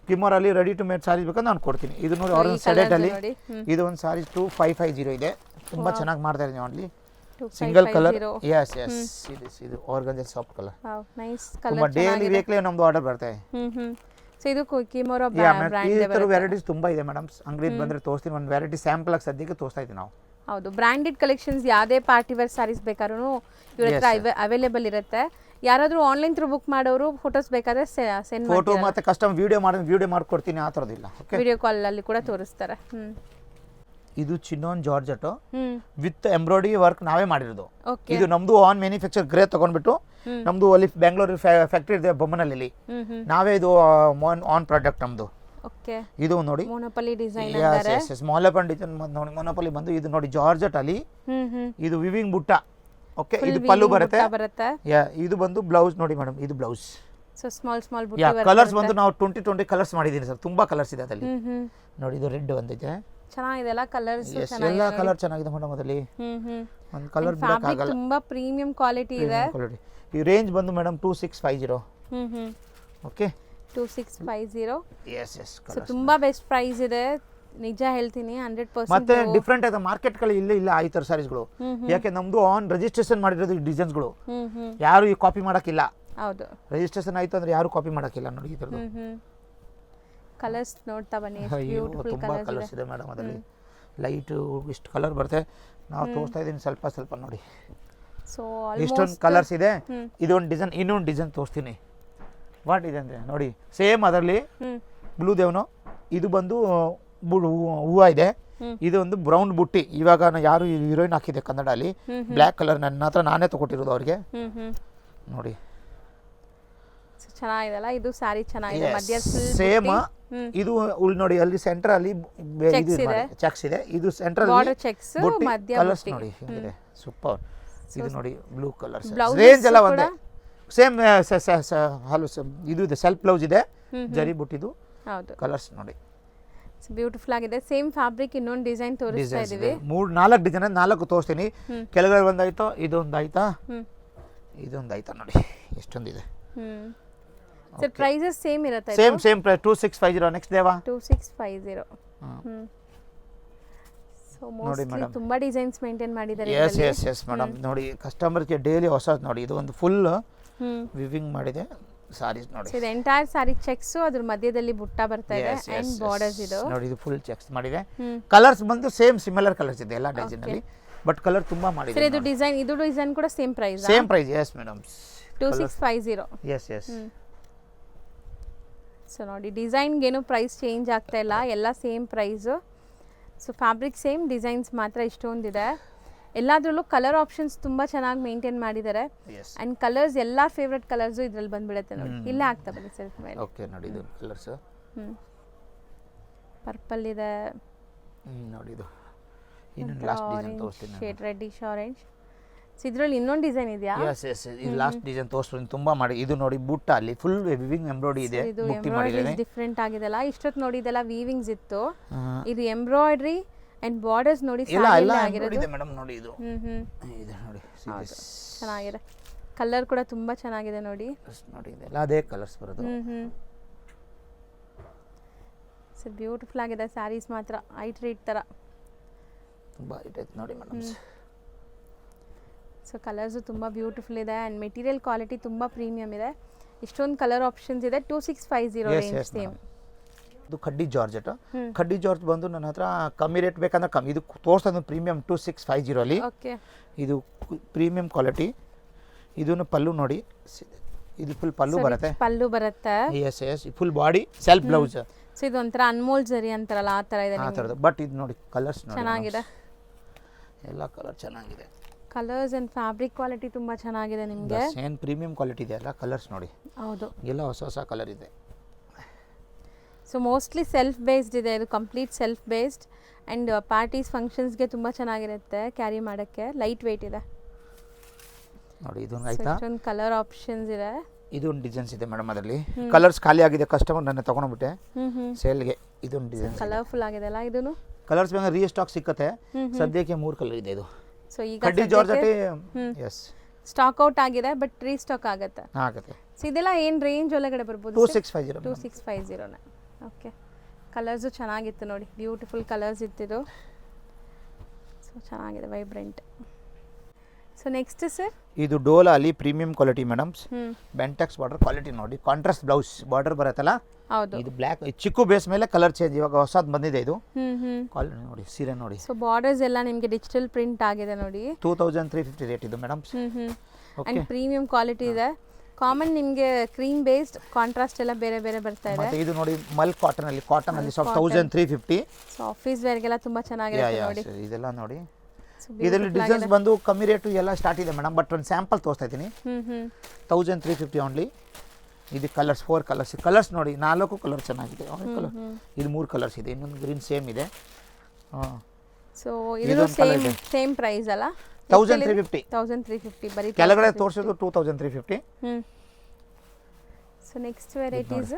ಕಿಮೋರ್ ಅಲ್ಲಿ ರೆಡಿ ಟು ಮೇಡ್ ಸಾರೀಸ್ ಬೇಕಂದ್ರೆ ನಾನು ಕೊಡ್ತೀನಿ ಇದು ನೋಡಿ ಆರೆಂಜ್ ಸೆಡೆಡ್ ಅಲ್ಲಿ ಇದು ಒಂದು ಸಾರೀಸ್ 2550 ಇದೆ ತುಂಬಾ ಚೆನ್ನಾಗಿ ಮಾಡ್ತಾ ಇದ್ದೀನಿ ಓನ್ಲಿ ಸಿಂಗಲ್ ಕಲರ್ ಎಸ್ ಇದು ಆರ್ಗಂಜಾ ಸಾಫ್ಟ್ ಕಲರ್ ನೈಸ್ ತುಂಬಾ ಕಲರ್ ಡೈಲಿ ವೀಕ್ಲಿ ನಮ್ದು ಆರ್ಡರ್ ಬರುತ್ತೆ ಸೊ ಇದು ಕಿಮೋರಾ ಬ್ರ್ಯಾಂಡ್ ಈ ಥರ ವೆರೈಟೀಸ್ ತುಂಬಾ ಇದೆ ಮೇಡಮ್ ಅಂಗಡಿಗೆ ಬಂದ್ರೆ ತೋರಿಸ್ತೀನಿ ಒಂದು ವೆರೈಟಿ ಸ್ಯಾಂಪಲ್ ಆಗಿ ಸದ್ಯಕ್ಕೆ ತೋರಿಸ್ತಾ ಇದ್ದೀವಿ ನಾವು ಹೌದು ಬ್ರ್ಯಾಂಡೆಡ್ ಕಲೆಕ್ಷನ್ಸ್ ಯಾವುದೇ ಪಾರ್ಟಿ ವೇರ್ ಸಾರೀಸ್ ಬೇಕಾದ್ರೂ ಇವ್ರ ಹತ್ರ ಅವೈಲೇಬಲ್ ಇರುತ್ತೆ ಯಾರಾದರೂ ಆನ್ಲೈನ್ ಥ್ರೂ ಬುಕ್ ಮಾಡೋರು ಫೋಟೋಸ್ ಬೇಕಾದ್ರೆ ಸೆಂಡ್ ಫೋಟೋ ಮತ್ತೆ ಕಸ್ಟಮ್ ವಿಡಿಯೋ ಮಾಡ್ಕೊಡ್ತೀನಿ ಆ ಥರದಿಲ್ಲ ಓಕೆ ವಿಡಿಯೋ ಕಾಲ್ ಅಲ್ಲಿ ಕೂಡ ತೋರಿಸ್ತಾರೆ ಇದು ಚಿನ್ನೋನ್ ಜಾರ್ಜೆಟ್ ವಿತ್ ಎಂಬ್ರಾಯ್ಡರಿ ವರ್ಕ್ ನಾವೇ ಮಾಡಿರೋದು ಓಕೆ ಇದು ನಮ್ದು ಆನ್ ಮ್ಯಾನುಫ್ಯಾಕ್ಚರ್ ಗ್ರೇ ತಗೊಂಡ್ಬಿಟ್ಟು ನಮ್ದು ಅಲ್ಲಿ ಬೆಂಗಳೂರು ಫ್ಯಾಕ್ಟರಿ ಇದೆ ಬೊಮ್ಮನಲ್ಲಿ ನಾವೇ ಇದು ಆನ್ ಪ್ರಾಡಕ್ಟ್ ನಮ್ದು ಓಕೆ ಇದು ನೋಡಿ ಮೋನೋಪಲಿ ಡಿಸೈನ್ ಅಂದರೆ ಸ್ಮಾಲರ್ ಡಿಸೈನ್ ನೋಡಿ ಮೊನೋಪಲಿ ಬಂದು ಇದು ನೋಡಿ ಜಾರ್ಜೆಟ್ ಅಲ್ಲಿ ಇದು ವಿವಿಂಗ್ ಬುಟ್ಟ ಓಕೆ ಇದು ಪಲ್ಲು ಬರುತ್ತೆ ಇದು ಬಂದು ಬ್ಲೌಸ್ ನೋಡಿ ಮೇಡಮ್ ಇದು ಬ್ಲೌಸ್ ಸೊ ಸ್ಮಾಲ್ ಬುಟ್ಟಿ ಕಲರ್ಸ್ ಬಂದು ನಾವು 20 ಕಲರ್ಸ್ ಮಾಡಿದ್ದೀನಿ ಸರ್ ತುಂಬಾ ಕಲರ್ಸ್ ಇದೆ ಅದರಲ್ಲಿ ನೋಡಿ ಇದು ರೆಡ್ ಬಂದಿದೆ ಚೆನ್ನಾಗಿದೆ ಅಲ್ಲ ಕಲರ್ಸ್ ಎಲ್ಲ ಕಲರ್ ಚೆನ್ನಾಗಿದೆ ಮೇಡಮ್ ಅದರಲ್ಲಿ ಒಂದು ಕಲರ್ ಬ್ಲಾಕ್ ಆಗಲ್ಲ ತುಂಬಾ ಪ್ರೀಮಿಯಂ ಕ್ವಾಲಿಟಿ ಇದೆ ಈ ರೇಂಜ್ ಬಂದು ಮೇಡಮ್ 2650 ಓಕೆ 2650 ಎಸ್ ಸೊ ತುಂಬಾ ಬೆಸ್ಟ್ ಪ್ರೈಸ್ ಇದೆ ನಿಜ ಹೇಳ್ತೀನಿ 100% ಮತ್ತೆ ಡಿಫ್ರೆಂಟ್ ಆದ ಮಾರ್ಕೆಟ್ ಗಳು ಇಲ್ಲ ಈ ತರ ಸಾರೀಸ್ಗಳು ಯಾಕೆ ನಮ್ದು ಆನ್ ರಿಜಿಸ್ಟ್ರೇಷನ್ ಮಾಡಿರೋದು ಈ ಡಿಸೈನ್ಸ್ಗಳು ಯಾರು ಈ ಕಾಪಿ ಮಾಡಕ್ಕಿಲ್ಲ ಹೌದು ರಿಜಿಸ್ಟ್ರೇಷನ್ ಆಯ್ತು ಅಂದ್ರೆ ಯಾರು ಕಾಪಿ ಮಾಡಕ್ಕಿಲ್ಲ ನೋಡಿ ಈ ತರದ್ದು ಕಲರ್ಸ್ ನೋಡ್ತಾ ಬನ್ನಿ ಬ್ಯೂಟಿಫುಲ್ ತುಂಬಾ ಕಲರ್ಸ್ ಇದೆ ಮೇಡಮ್ ಅದರಲ್ಲಿ ಲೈಟ್ ಇಷ್ಟು ಕಲರ್ ಬರುತ್ತೆ ನಾವು ತೋರಿಸ್ತಾ ಇದೀನಿ ಸ್ವಲ್ಪ ನೋಡಿ ಸೊ ಇಷ್ಟೊಂದು ಕಲರ್ಸ್ ಇದೆ ಇದೊಂದು ಡಿಸೈನ್ ಇನ್ನೊಂದು ಡಿಸೈನ್ ತೋರಿಸ್ತೀನಿ ವಾಟ್ ಇದೆ ಅಂದ್ರೆ ನೋಡಿ ಸೇಮ್ ಅದರಲ್ಲಿ ಬ್ಲೂ ದೇವನು ಇದು ಬಂದು ಹೂವು ಇದೆ ಇದು ಒಂದು ಬ್ರೌನ್ ಬುಟ್ಟಿ ಇವಾಗ ಯಾರು ಹೀರೋಯಿನ್ ಹಾಕಿದೆ ಕನ್ನಡ ಅಲ್ಲಿ ಬ್ಲ್ಯಾಕ್ ಕಲರ್ ನನ್ನ ಹತ್ರ ನಾನೇ ತಗೊಟ್ಟಿರೋದು ಅವ್ರಿಗೆ ನೋಡಿ ಚೆನ್ನಾಗಿದೆಲ್ಲ ಇದು ಸಾರಿ ಚೆನ್ನಾಗಿದೆ ಮಧ್ಯ ಸೇಮ್ ಇದು ಉಳ್ ನೋಡಿ ಅಲ್ಲಿ ಸೆಂಟರ್ ಅಲ್ಲಿ ಚೆಕ್ಸ್ ಇದೆ ಇದು ಸೆಂಟರ್ ಬಾರ್ಡರ್ ಚೆಕ್ಸ್ ಮಧ್ಯ ಕಲರ್ಸ್ ನೋಡಿ ಹೇಗಿದೆ ಸೂಪರ್ ಇದು ನೋಡಿ ಬ್ಲೂ ಕಲರ್ ರೇಂಜ್ ಎಲ್ಲ ಒಂದೇ ಸೇಮ್ ಹಲೋ ಇದು ಇದೆ ಸೆಲ್ಫ್ ಬ್ಲೌಸ್ ಇದೆ ಜರಿ ಬುಟ್ಟಿದು ಹೌದು ಕಲರ್ಸ್ ನೋಡಿ ಬ್ಯೂಟಿಫುಲ್ ಆಗಿದೆ ಸೇಮ್ ಫ್ಯಾಬ್ರಿಕ್ ಇನ್ನೊಂದು ಡಿಸೈನ್ ತೋರಿಸ್ತಾ ಇದೀವಿ 4 ಡಿಸೈನ್ 4 ತೋರಿಸ್ತೀನಿ ಕೆಳಗಡೆ ಒಂದಾಯ್ತು ಇದೊಂದು ಆಯ್ತಾ ಇದೊಂದು ಆಯ್ತಾ ನೋಡಿ ಎಷ್ಟೊಂದಿದೆ ಸರ್ ಪ್ರೈಸಸ್ ಸೇಮ್ ಇರುತ್ತೆ ಸೇಮ್ ಪ್ರೈಸ್ 2650 ನೆಕ್ಸ್ಟ್ ದೇವಾ 2650 ಸೊ ಮೋಸ್ಟ್ಲಿ ತುಂಬಾ ಡಿಸೈನ್ಸ್ ಮೇಂಟೈನ್ ಮಾಡಿದ್ದಾರೆ ಎಸ್ ಮೇಡಮ್ ನೋಡಿ ಕಸ್ಟಮರ್ಗೆ ಡೈಲಿ ಹೊಸದು ನೋಡಿ ಇದು ಒಂದು ಫುಲ್ ವಿವಿಂಗ್ ಮಾಡಿದೆ ಸಾರೀಸ್ ನೋಡಿ ಇದು ಎಂಟೈರ್ ಸಾರಿ ಚೆಕ್ಸ್ ಅದ್ರ ಮಧ್ಯದಲ್ಲಿ ಬುಟ್ಟ ಬರ್ತಾ ಇದೆ ಅಂಡ್ ಬಾರ್ಡರ್ಸ್ ಇದು ನೋಡಿ ಇದು ಫುಲ್ ಚೆಕ್ಸ್ ಮಾಡಿದೆ ಕಲರ್ಸ್ ಬಂದು ಸೇಮ್ ಸಿಮಿಲರ್ ಕಲರ್ಸ್ ಇದೆ ಎಲ್ಲ ಡಿಸೈನ್ ಅಲ್ಲಿ ಬಟ್ ಕಲರ್ ತುಂಬಾ ಮಾಡಿದೆ ಸರ್ ಇದು ಡಿಸೈನ್ ಕೂಡ same price yes madam 2650 yes so ನೋಡಿ ಡಿಸೈನ್ಗೇನು ಪ್ರೈಸ್ ಚೇಂಜ್ ಆಗ್ತಾ ಇಲ್ಲ, ಎಲ್ಲ same price. So fabric same, designs ಮಾತ್ರ ಇಷ್ಟೊಂದಿದೆ. ಎಲ್ಲದರಲ್ಲೂ ಕಲರ್ ಆಪ್ಷನ್ಸ್ ತುಂಬ ಚೆನ್ನಾಗಿ ಮೇಂಟೈನ್ ಮಾಡಿದ್ದಾರೆ. ಆ್ಯಂಡ್ ಕಲರ್ಸ್ ಎಲ್ಲ ಫೇವ್ರೆಟ್ ಕಲರ್ಸು ಇದ್ರಲ್ಲಿ ಬಂದ್ಬಿಡುತ್ತೆ ನೋಡಿ. ಇಲ್ಲೇ ಆಗ್ತಾ ಬನ್ನಿ ಸೆಲ್ಫ್ ಮೇಲೆ. ಓಕೆ ನೋಡಿ ಇದು ಕಲರ್ಸ್. ಪರ್ಪಲ್ ಇದೆ ನೋಡಿ, ಇದು ಇನ್ನೊಂದು ಲಾಸ್ಟ್ ಡಿಸೈನ್ ತೋರಿಸ್ತೀನಿ. Shade reddish orange. ಸೊ ಇದರಲ್ಲಿ ಇನ್ನೊಂದು ಡಿಸೈನ್ ಇದೆಯಾ? ಎಸ್ ಎಸ್, ಇದು ಲಾಸ್ಟ್ ಡಿಸೈನ್ ತೋರಿಸ್ತೀನಿ. ತುಂಬಾ ಮಾಡಿ ಇದು ನೋಡಿ, ಬುಟ್ಟ ಅಲ್ಲಿ ಫುಲ್ ವಿವಿಂಗ್ ಎಂಬ್ರಾಯ್ಡರಿ ಇದೆ, ಇದು ಬುಟ್ಟಿ ಎಂಬ್ರಾಯ್ಡರಿ ಮಾಡಿದ್ದಾರೆ. ಡಿಫ್ರೆಂಟ್ ಆಗಿದೆಲ್ಲ. ಇಷ್ಟೊತ್ತು ನೋಡಿ ಇದೆಲ್ಲ ವೀವಿಂಗ್ಸ್ ಇತ್ತು, ಇದು ಎಂಬ್ರಾಯ್ಡರಿ ಅಂಡ್ ಬಾರ್ಡರ್ಸ್ ನೋಡಿ ಎಲ್ಲ ಎಲ್ಲ ಆಗಿರೋದು ಇದೆ ಮೇಡಮ್. ನೋಡಿ ಇದು ಇದು ನೋಡಿ, ಚೆನ್ನಾಗಿದೆ. ಕಲರ್ ಕೂಡ ತುಂಬಾ ಚೆನ್ನಾಗಿದೆ ನೋಡಿ. ನೋಡಿ ಇದೆಲ್ಲ ಅದೇ ಕಲರ್ಸ್ ಬರೋದು. ಸೊ ಬ್ಯೂಟಿಫುಲ್ ಆಗಿದೆ ಸ್ಯಾರೀಸ್ ಮಾತ್ರ, ಹೈಟ್ ರೇಟ್ ತರ ತುಂಬಾ ಹೈಟ್ ಐತೆ ನೋಡಿ ಮೇಡಮ್. ಸೊ ಕಲರ್ಸು ತುಂಬ ಬ್ಯೂಟಿಫುಲ್ ಇದೆ ಆ್ಯಂಡ್ ಮೆಟೀರಿಯಲ್ ಕ್ವಾಲಿಟಿ ತುಂಬ ಪ್ರೀಮಿಯಮ್ ಇದೆ. ಇಷ್ಟೊಂದು ಕಲರ್ ಆಪ್ಷನ್ಸ್ ಇದೆ. 2650 ರೇಂಜ್ ಸೇಮ್. ಇದು ಕಡ್ಡಿ ಜಾರ್ಜೆಟ್. ಕಡ್ಡಿ ಜಾರ್ಜ್ ಬಂದು ನನ್ನ ಹತ್ರ ಕಮ್ಮಿ ರೇಟ್ ಬೇಕಂದ್ರೆ ಕಮ್ಮಿ. ಇದು ತೋರಿಸೋದು ಪ್ರೀಮಿಯಂ 2650 ಅಲ್ಲಿ. ಓಕೆ, ಇದು ಪ್ರೀಮಿಯಂ ಕ್ವಾಲಿಟಿ. ಇದನ್ನು ಪಲ್ಲು ನೋಡಿ, ಇದು ಫುಲ್ ಪಲ್ಲು ಬರುತ್ತೆ. ಪಲ್ಲು ಬರುತ್ತೆ. Yes yes, full body self blouse. So ಇದು ಒಂಥರ ಅನ್ಮೋಲ್ ಜರಿ ಅಂತಾರಲ್ಲ ಆ ಥರ ಇದೆ. ಆ ಥರದ್ದು. ಬಟ್ ಇದು ನೋಡಿ ಕಲರ್ಸ್ ನೋಡಿ ಚೆನ್ನಾಗಿದೆ, ಎಲ್ಲ ಕಲರ್ ಚೆನ್ನಾಗಿದೆ. ಕಲರ್ಸ್ ಆ್ಯಂಡ್ ಫ್ಯಾಬ್ರಿಕ್ ಕ್ವಾಲಿಟಿ ತುಂಬ ಚೆನ್ನಾಗಿದೆ ನಿಮಗೆ. ಸೇಮ್ ಪ್ರೀಮಿಯಂ ಕ್ವಾಲಿಟಿ ಇದೆ, ಎಲ್ಲ ಕಲರ್ಸ್ ನೋಡಿ. ಹೌದು, ಎಲ್ಲ ಹೊಸ ಹೊಸ ಕಲರ್ ಇದೆ. ಸೊ ಮೋಸ್ಟ್ಲಿ ಸೆಲ್ಫ್ ಬೇಸ್ಡ್ ಇದೆ ಇದು, complete self based and parties ಫಂಕ್ಷನ್ಸ್ಗೆ ತುಂಬ ಚೆನ್ನಾಗಿರುತ್ತೆ ಕ್ಯಾರಿ ಮಾಡೋಕ್ಕೆ. ಲೈಟ್ ವೆಯ್ಟ್ ಇದೆ ನೋಡಿ. ಇದೊಂದು ಆಯ್ತಾ, ಇಷ್ಟೊಂದು ಕಲರ್ ಆಪ್ಷನ್ಸ್ ಇದೆ. ಇದೊಂದು ಡಿಸೈನ್ಸ್ ಇದೆ ಮೇಡಮ್. ಅದರಲ್ಲಿ ಕಲರ್ಸ್ ಖಾಲಿ ಆಗಿದೆ, ಕಸ್ಟಮರ್ ನನ್ನ ತಗೊಂಡ್ಬಿಟ್ಟೆ ಸೇಲ್ಗೆ. ಇದೊಂದು ಡಿಸೈನ್ ಕಲರ್ಫುಲ್ ಆಗಿದೆ ಅಲ್ಲ ಇದನ್ನು. ಕಲರ್ಸ್ ಬೇಗ ರೀಸ್ಟಾಕ್ ಸಿಕ್ಕತ್ತೆ. ಸದ್ಯಕ್ಕೆ 3 ಕಲರ್ ಇದೆ ಇದು. ಸೊ ಈಗ ಕಡ್ಡಿ ಜಾರ್ಜೆಟ್. ಎಸ್, ಸ್ಟಾಕ್ ಔಟ್ ಆಗಿದೆ, ಬಟ್ ರೀಸ್ಟಾಕ್ ಆಗುತ್ತೆ. ಆಗುತ್ತೆ. ಸೊ ಇದೆಲ್ಲ ಏನು ರೇಂಜ್ ಒಳಗಡೆ ಬರ್ಬೋದು? 2650. 2650ನೇ. ಓಕೆ, ಕಲರ್ಸು ಚೆನ್ನಾಗಿತ್ತು ನೋಡಿ, ಬ್ಯೂಟಿಫುಲ್ ಕಲರ್ಸ್ ಇತ್ತಿದು. ಸೊ ಚೆನ್ನಾಗಿದೆ, ವೈಬ್ರೆಂಟ್. ಸೊ ನೆಕ್ಸ್ಟ್ ಸರ್, ಇದು ಡೋಲಾ ಅಲ್ಲಿ premium quality madams. Bentex border quality ನೋಡಿ, ಕಾಂಟ್ರಾಸ್ಟ್ ಬ್ಲೌಸ್ ಬಾರ್ಡರ್ ಬರುತ್ತಲ್ಲ. ಹೌದು, ಇದು ಬ್ಲ್ಯಾಕ್ ಚಿಕ್ಕು ಬೇಸ್ ಮೇಲೆ ಕಲರ್ ಚೇಂಜ್. ಇವಾಗ ಹೊಸದು ಬಂದಿದೆ ಇದು. ಕ್ವಾಲಿಟಿ ನೋಡಿ, ಸೀರೆ ನೋಡಿ. ಸೊ ಬಾರ್ಡರ್ಸ್ ಎಲ್ಲ ನಿಮಗೆ ಡಿಜಿಟಲ್ ಪ್ರಿಂಟ್ ಆಗಿದೆ ನೋಡಿ. 2350 ರೇಟ್ ಇದು ಮೇಡಮ್ಸ್. ಅಂಡ್ ಪ್ರೀಮಿಯಂ ಕ್ವಾಲಿಟಿ ಇದೆ. ಕಾಮನ್ ನಿಮಗೆ ಕ್ರೀಮ್ ಬೇಸ್ಡ್, ಕಾಂಟ್ರಾಸ್ಟ್ ಎಲ್ಲ ಬೇರೆ ಬೇರೆ ಬರ್ತಾ ಇದೆ. ಮತ್ತೆ ಇದು ನೋಡಿ ಮಲ್ ಕಾಟನ್ ಅಲ್ಲಿ, ಕಾಟನ್ ಅಲ್ಲಿ 1350. ಸೊ ಆಫೀಸ್ ವೇರ್ಗೆಲ್ಲ ತುಂಬಾ ಚೆನ್ನಾಗಿದೆ ನೋಡಿ. ಇದೆಲ್ಲ ನೋಡಿ. ಇದರಲ್ಲಿ ಡಿಸೈನ್ಸ್ ಬಂದು ಕಮ್ಮಿ ರೇಟು ಎಲ್ಲ ಸ್ಟಾರ್ಟ್ ಇದೆ ಮೇಡಮ್. ಬಟ್ ಒಂದು ಸ್ಯಾಂಪಲ್ ತೋರಿಸ್ತಾ ಇದ್ದೀನಿ. 1350 ಓನ್ಲಿ. ಇದು ಕಲರ್ಸ್ 4 ಕಲರ್ಸ್. ಕಲರ್ಸ್ ನೋಡಿ, 4 ಕಲರ್ ಚೆನ್ನಾಗಿದೆ. ಕಲರ್ ಇದು 3 ಕಲರ್ಸ್ ಇದೆ. ಇನ್ನೊಂದು ಗ್ರೀನ್ ಸೇಮ್ ಇದೆ. ಸೊ ಇದು ಸೇಮ್ ಪ್ರೈಸ್ ಅಲ್ಲ? 1350. 1350 ಬರೀ. ಕೆಳಗಡೆ ತೋರಿಸೋದು 2350. ಸೊ ನೆಕ್ಸ್ಟ್ ವೆರೈಟೀಸ್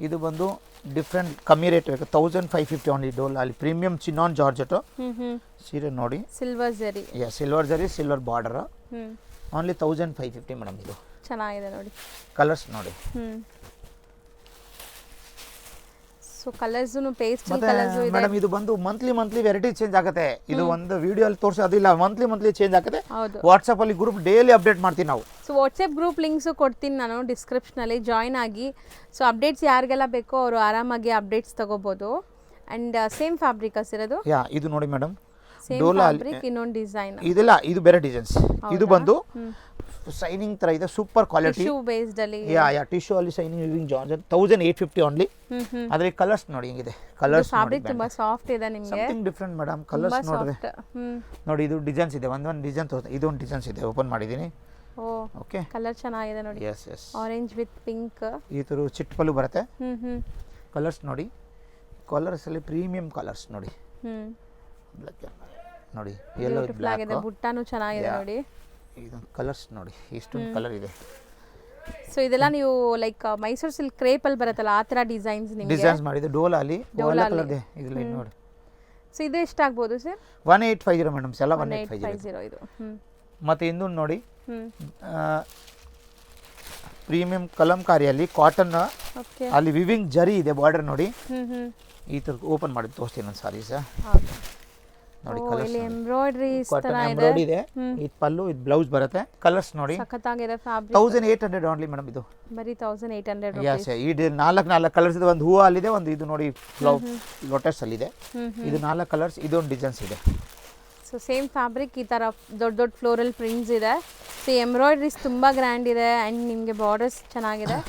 ಇದು ಬಂದು ಡಿಫ್ರೆಂಟ್ ಕಮ್ಮಿ ರೇಟ್ ಬೇಕು. 1550 ಓನ್ಲಿ. ಡೋಲಾ ಅಲ್ಲಿ ಪ್ರೀಮಿಯಂ ಚಿನಾನ್ ಜಾರ್ಜೆಟ್ ಸೀರೆ ನೋಡಿ. ಸಿಲ್ವರ್ ಜರಿ. ಸಿಲ್ವರ್ ಜರಿ, ಸಿಲ್ವರ್ ಬಾರ್ಡರ್. Only 1550 madam. ಇದು ಚೆನ್ನಾಗಿದೆ ನೋಡಿ. ಕಲರ್ಸ್ ನೋಡಿ. ಸೊ ಕಲರ್ಸು ಪೇಸ್ಟಲ್ ಕಲರ್ಸ್ ಇದೆ ಮೇಡಮ್. ಇದು ಬಂದು ಮಂತ್ಲಿ ವೆರೈಟಿ ಚೇಂಜ್ ಆಗುತ್ತೆ. ಇದು ಒಂದು ವಿಡಿಯೋ ಅಲ್ಲಿ ತೋರಿಸೋದಿಲ್ಲ, ಮಂತ್ಲಿ ಚೇಂಜ್ ಆಗುತ್ತೆ. ವಾಟ್ಸಪ್ ಅಲ್ಲಿ ಗ್ರೂಪ್ ಡೈಲಿ ಅಪ್ಡೇಟ್ ಮಾಡ್ತೀನಿ ನಾವು. ಸೊ ವಾಟ್ಸಪ್ ಗ್ರೂಪ್ ಲಿಂಕ್ಸು ಕೊಡ್ತೀನಿ ನಾನು ಡಿಸ್ಕ್ರಿಪ್ಷನಲ್ಲಿ, ಜಾಯ್ನ್ ಆಗಿ. ಸೊ ಅಪ್ಡೇಟ್ಸ್ ಯಾರಿಗೆಲ್ಲ ಬೇಕೋ ಅವರು ಆರಾಮಾಗಿ ಅಪ್ಡೇಟ್ಸ್ ತಗೋಬೋದು. ಆ್ಯಂಡ್ ಸೇಮ್ ಫ್ಯಾಬ್ರಿಕ್ ಇರೋದು. ಇದು ನೋಡಿ ಮೇಡಮ್, ಸೇಮ್ ಫ್ಯಾಬ್ರಿಕ್, ಇನ್ನೊಂದು ಡಿಸೈನ್. ಇದೆಲ್ಲ ಇದು ಬೇರೆ ಡಿಸೈನ್ಸ್. ಇದು ಬಂದು ಶೈನಿಂಗ್ ತರ ಇದೆ, ಸೂಪರ್ ಕ್ವಾಲಿಟಿ. ಟಿಶ್ಯೂ ಬೇಸ್ಡ್ ಅಲ್ಲಿ. ಟಿಶ್ಯೂ ಅಲ್ಲಿ ಶೈನಿಂಗ್ ವಿವಿಂಗ್ ಜಾರ್ಜೆಟ್ 1850 ಓನ್ಲಿ. ಅದರಲ್ಲಿ ಕಲರ್ಸ್ ನೋಡಿ ಹಿಂಗಿದೆ. ಕಲರ್ಸ್ ಫ್ಯಾಬ್ರಿಕ್ ತುಂಬಾ ಸಾಫ್ಟ್ ಇದೆ ನಿಮಗೆ. Something different madam. ಕಲರ್ಸ್ ನೋಡಿದ್ರೆ ನೋಡಿ, ಇದು ಡಿಸೈನ್ಸ್ ಇದೆ. ಒಂದೊಂದು ಡಿಸೈನ್ ತೋರಿಸ್ತಾ. ಇದೊಂದು ಡಿಸೈನ್ಸ್ ಇದೆ, ಓಪನ್ ಮಾಡಿದ್ದೀನಿ. ಓಕೆ, ಕಲರ್ ಚೆನ್ನಾಗಿದೆ ನೋಡಿ. Yes yes, orange with pink. ಈ ತರ ಚಿಟ್ ಪಲ್ಲು ಬರುತ್ತೆ. ಕಲರ್ಸ್ ನೋಡಿ. ಕಲರ್ಸ್ ಅಲ್ಲಿ ಪ್ರೀಮಿಯಂ ಕಲರ್ಸ್ ನೋಡಿ. ನೋಡಿ, ಯೆಲ್ಲೋ ವಿತ್ ಬ್ಲಾಕ್. ಬುಟ್ಟಾನು ಚೆನ್ನಾಗಿದೆ ನೋಡಿ. ಇದು ಕಲರ್ಸ್ ನೋಡಿ, ಇಷ್ಟೊಂದು ಕಲರ್ ಇದೆ. ಸೊ ಇದೆಲ್ಲ ನೀವು ಲೈಕ್ ಮೈಸೂರು ಸಿಲ್ಕ್ ಕ್ರೇಪ್ ಅಲ್ಲಿ ಬರುತ್ತಲ್ಲ ಆ ತರ ಡಿಸೈನ್ಸ್ ನಿಮಗೆ ಡಿಸೈನ್ಸ್ ಮಾಡಿದ್ದು. ಡೋಲಾ ಅಲ್ಲಿ ಒಳ್ಳೆ ಕಲರ್ ಇದೆ. ಇದರಲ್ಲಿ ನೋಡಿ. ಸೊ ಇದು ಎಷ್ಟಾಗಬಹುದು ಸರ್? 1850 ಮೇಡಮ್. ಎಲ್ಲ 1850 ಇದು. ಮತ್ತೆ ಇನ್ನೊಂದು ನೋಡಿ, ಪ್ರೀಮಿಯಂ ಕಲಂಕಾರಿಯಲ್ಲಿ ಕಾಟನ್ ಅಲ್ಲಿ ವಿವಿಂಗ್ ಜರಿ ಇದೆ. ಬಾರ್ಡರ್ ನೋಡಿ, ಈ ತರ ಓಪನ್ ಮಾಡಿ ತೋರಿಸ್ತೀನಿ ಒಂದು ಸಾರಿ ಸರ್. ನೋಡಿ, ಕಲರ್ಸ್ ಎಂಬ್ರಾಯ್ಡರಿ ಇದೆ. ಇದು ಪಲ್ಲು, ಇದು ಬ್ಲೌಸ್ ಬರುತ್ತೆ. ಕಲರ್ಸ್ ನೋಡಿ, ಸಖತ್ತಾಗಿದೆ ಫ್ಯಾಬ್ರಿಕ್. 1800 only madam. ಇದು ಬರೀ 1800 ರೂಪಾಯಿ. ಈ 4 ಕಲರ್ಸ್ ಇದೆ. ಒಂದು ಹೂವು ಅಲ್ಲಿದೆ, ಒಂದು ಇದು ನೋಡಿ ಲೋಟಸ್ ಅಲ್ಲಿ ಇದೆ. ಇದು 4 ಕಲರ್ಸ್. ಇದೊಂದು ಡಿಸೈನ್ಸ್ ಇದೆ. ಸೊ ಸೇಮ್ ಫ್ಯಾಬ್ರಿಕ್, ಈ ತರ ದೊಡ್ಡ ಫ್ಲೋರಲ್ ಪ್ರಿಂಟ್ಸ್ ಇದೆ. ಸೊ ಎಂಬ್ರಾಯ್ಡ್ರೀಸ್ ತುಂಬಾ ಗ್ರ್ಯಾಂಡ್ ಇದೆ ಆ್ಯಂಡ್ ನಿಮಗೆ ಬಾರ್ಡರ್ಸ್ ಚೆನ್ನಾಗಿದೆ.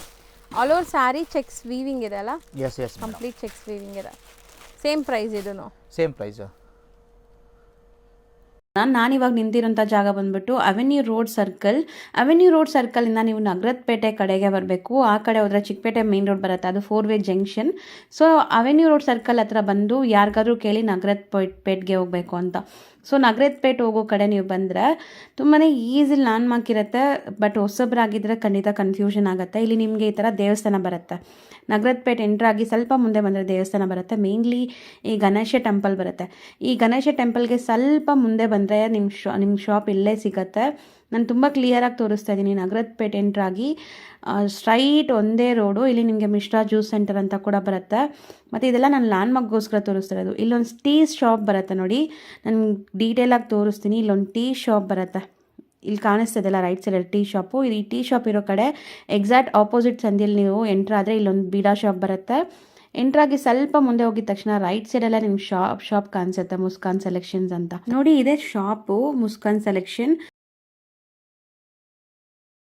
All over sari checks weaving ಇದೆ ಅಲ್ಲ, yes yes complete checks weaving ಇದೆ. ಸೇಮ್ ಪ್ರೈಸ್ ಇದೂ. Same price. ನಾನಿವಾಗ ನಿಂತಿರೋಂಥ ಜಾಗ ಬಂದ್ಬಿಟ್ಟು ಅವೆನ್ಯೂ ರೋಡ್ ಸರ್ಕಲಿಂದ ನೀವು ನಗರದ ಪೇಟೆ ಕಡೆಗೆ ಬರಬೇಕು. ಆ ಕಡೆ ಹೋದರೆ ಚಿಕ್ಕಪೇಟೆ ಮೇನ್ ರೋಡ್ ಬರುತ್ತೆ, ಅದು 4-ವೇ junction. So avenue road circle ಹತ್ರ ಬಂದು ಯಾರಿಗಾದ್ರೂ ಕೇಳಿ ನಗರದ ಪೇಟ್ಗೆ ಹೋಗಬೇಕು ಅಂತ. ಸೊ ನಗರದ ಪೇಟೆ ಹೋಗೋ ಕಡೆ ನೀವು ಬಂದರೆ ತುಂಬಾ ಈಸಿಲಿ ಲ್ಯಾಂಡ್ಮಾರ್ಕ್ ಇರುತ್ತೆ. ಬಟ್ ಹೊಸಬ್ರಾಗಿದ್ದರೆ ಖಂಡಿತ ಕನ್ಫ್ಯೂಷನ್ ಆಗುತ್ತೆ. ಇಲ್ಲಿ ನಿಮಗೆ ಈ ಥರ ದೇವಸ್ಥಾನ ಬರುತ್ತೆ. ನಗರದ ಪೇಟೆ ಎಂಟ್ರಾಗಿ ಸ್ವಲ್ಪ ಮುಂದೆ ಬಂದರೆ ದೇವಸ್ಥಾನ ಬರುತ್ತೆ. ಮೇನ್ಲಿ ಈ ಗಣೇಶ ಟೆಂಪಲ್ ಬರುತ್ತೆ. ಈ ಗಣೇಶ ಟೆಂಪಲ್ಗೆ ಸ್ವಲ್ಪ ಮುಂದೆ ಬಂದರೆ ನಿಮ್ಮ ಶಾಪ್ ಇಲ್ಲೇ ಸಿಗುತ್ತೆ. ನಾನು ತುಂಬ ಕ್ಲಿಯರಾಗಿ ತೋರಿಸ್ತಾ ಇದ್ದೀನಿ. ನಗರದ ಪೇಟೆ ಎಂಟ್ರಾಗಿ ಸ್ಟ್ರೈಟ್ ಒಂದೇ ರೋಡು. ಇಲ್ಲಿ ನಿಮಗೆ ಮಿಶ್ರಾ ಜ್ಯೂಸ್ ಸೆಂಟರ್ ಅಂತ ಕೂಡ ಬರುತ್ತೆ. ಮತ್ತು ಇದೆಲ್ಲ ನಾನು ಲ್ಯಾಂಡ್ಮಾರ್ಕ್ಗೋಸ್ಕರ ತೋರಿಸ್ತಿರೋದು. ಇಲ್ಲೊಂದು ಟೀ ಶಾಪ್ ಬರುತ್ತೆ ನೋಡಿ, ನಾನು ಡೀಟೇಲಾಗಿ ತೋರಿಸ್ತೀನಿ. ಇಲ್ಲೊಂದು ಟೀ ಶಾಪ್ ಬರುತ್ತೆ, ಇಲ್ಲಿ ಕಾಣಿಸ್ತದಲ್ಲ ರೈಟ್ ಸೈಡಲ್ಲಿ ಟೀ ಶಾಪು. ಈ ಟೀ ಶಾಪ್ ಇರೋ ಕಡೆ ಎಕ್ಸಾಕ್ಟ್ ಆಪೋಸಿಟ್ ಸಂದಿಯಲ್ಲಿ ನೀವು ಎಂಟ್ರ್ ಆದರೆ ಇಲ್ಲೊಂದು ಬೀಡಾ ಶಾಪ್ ಬರುತ್ತೆ. ಎಂಟ್ರಾಗಿ ಸ್ವಲ್ಪ ಮುಂದೆ ಹೋಗಿದ ತಕ್ಷಣ ರೈಟ್ ಸೈಡಲ್ಲೇ ನಿಮ್ಗೆ ಶಾಪ್ ಕಾಣಿಸುತ್ತೆ, ಮುಸ್ಕಾನ್ ಸೆಲೆಕ್ಷನ್ಸ್ ಅಂತ ನೋಡಿ. ಇದೇ ಶಾಪು ಮುಸ್ಕಾನ್ ಸೆಲೆಕ್ಷನ್.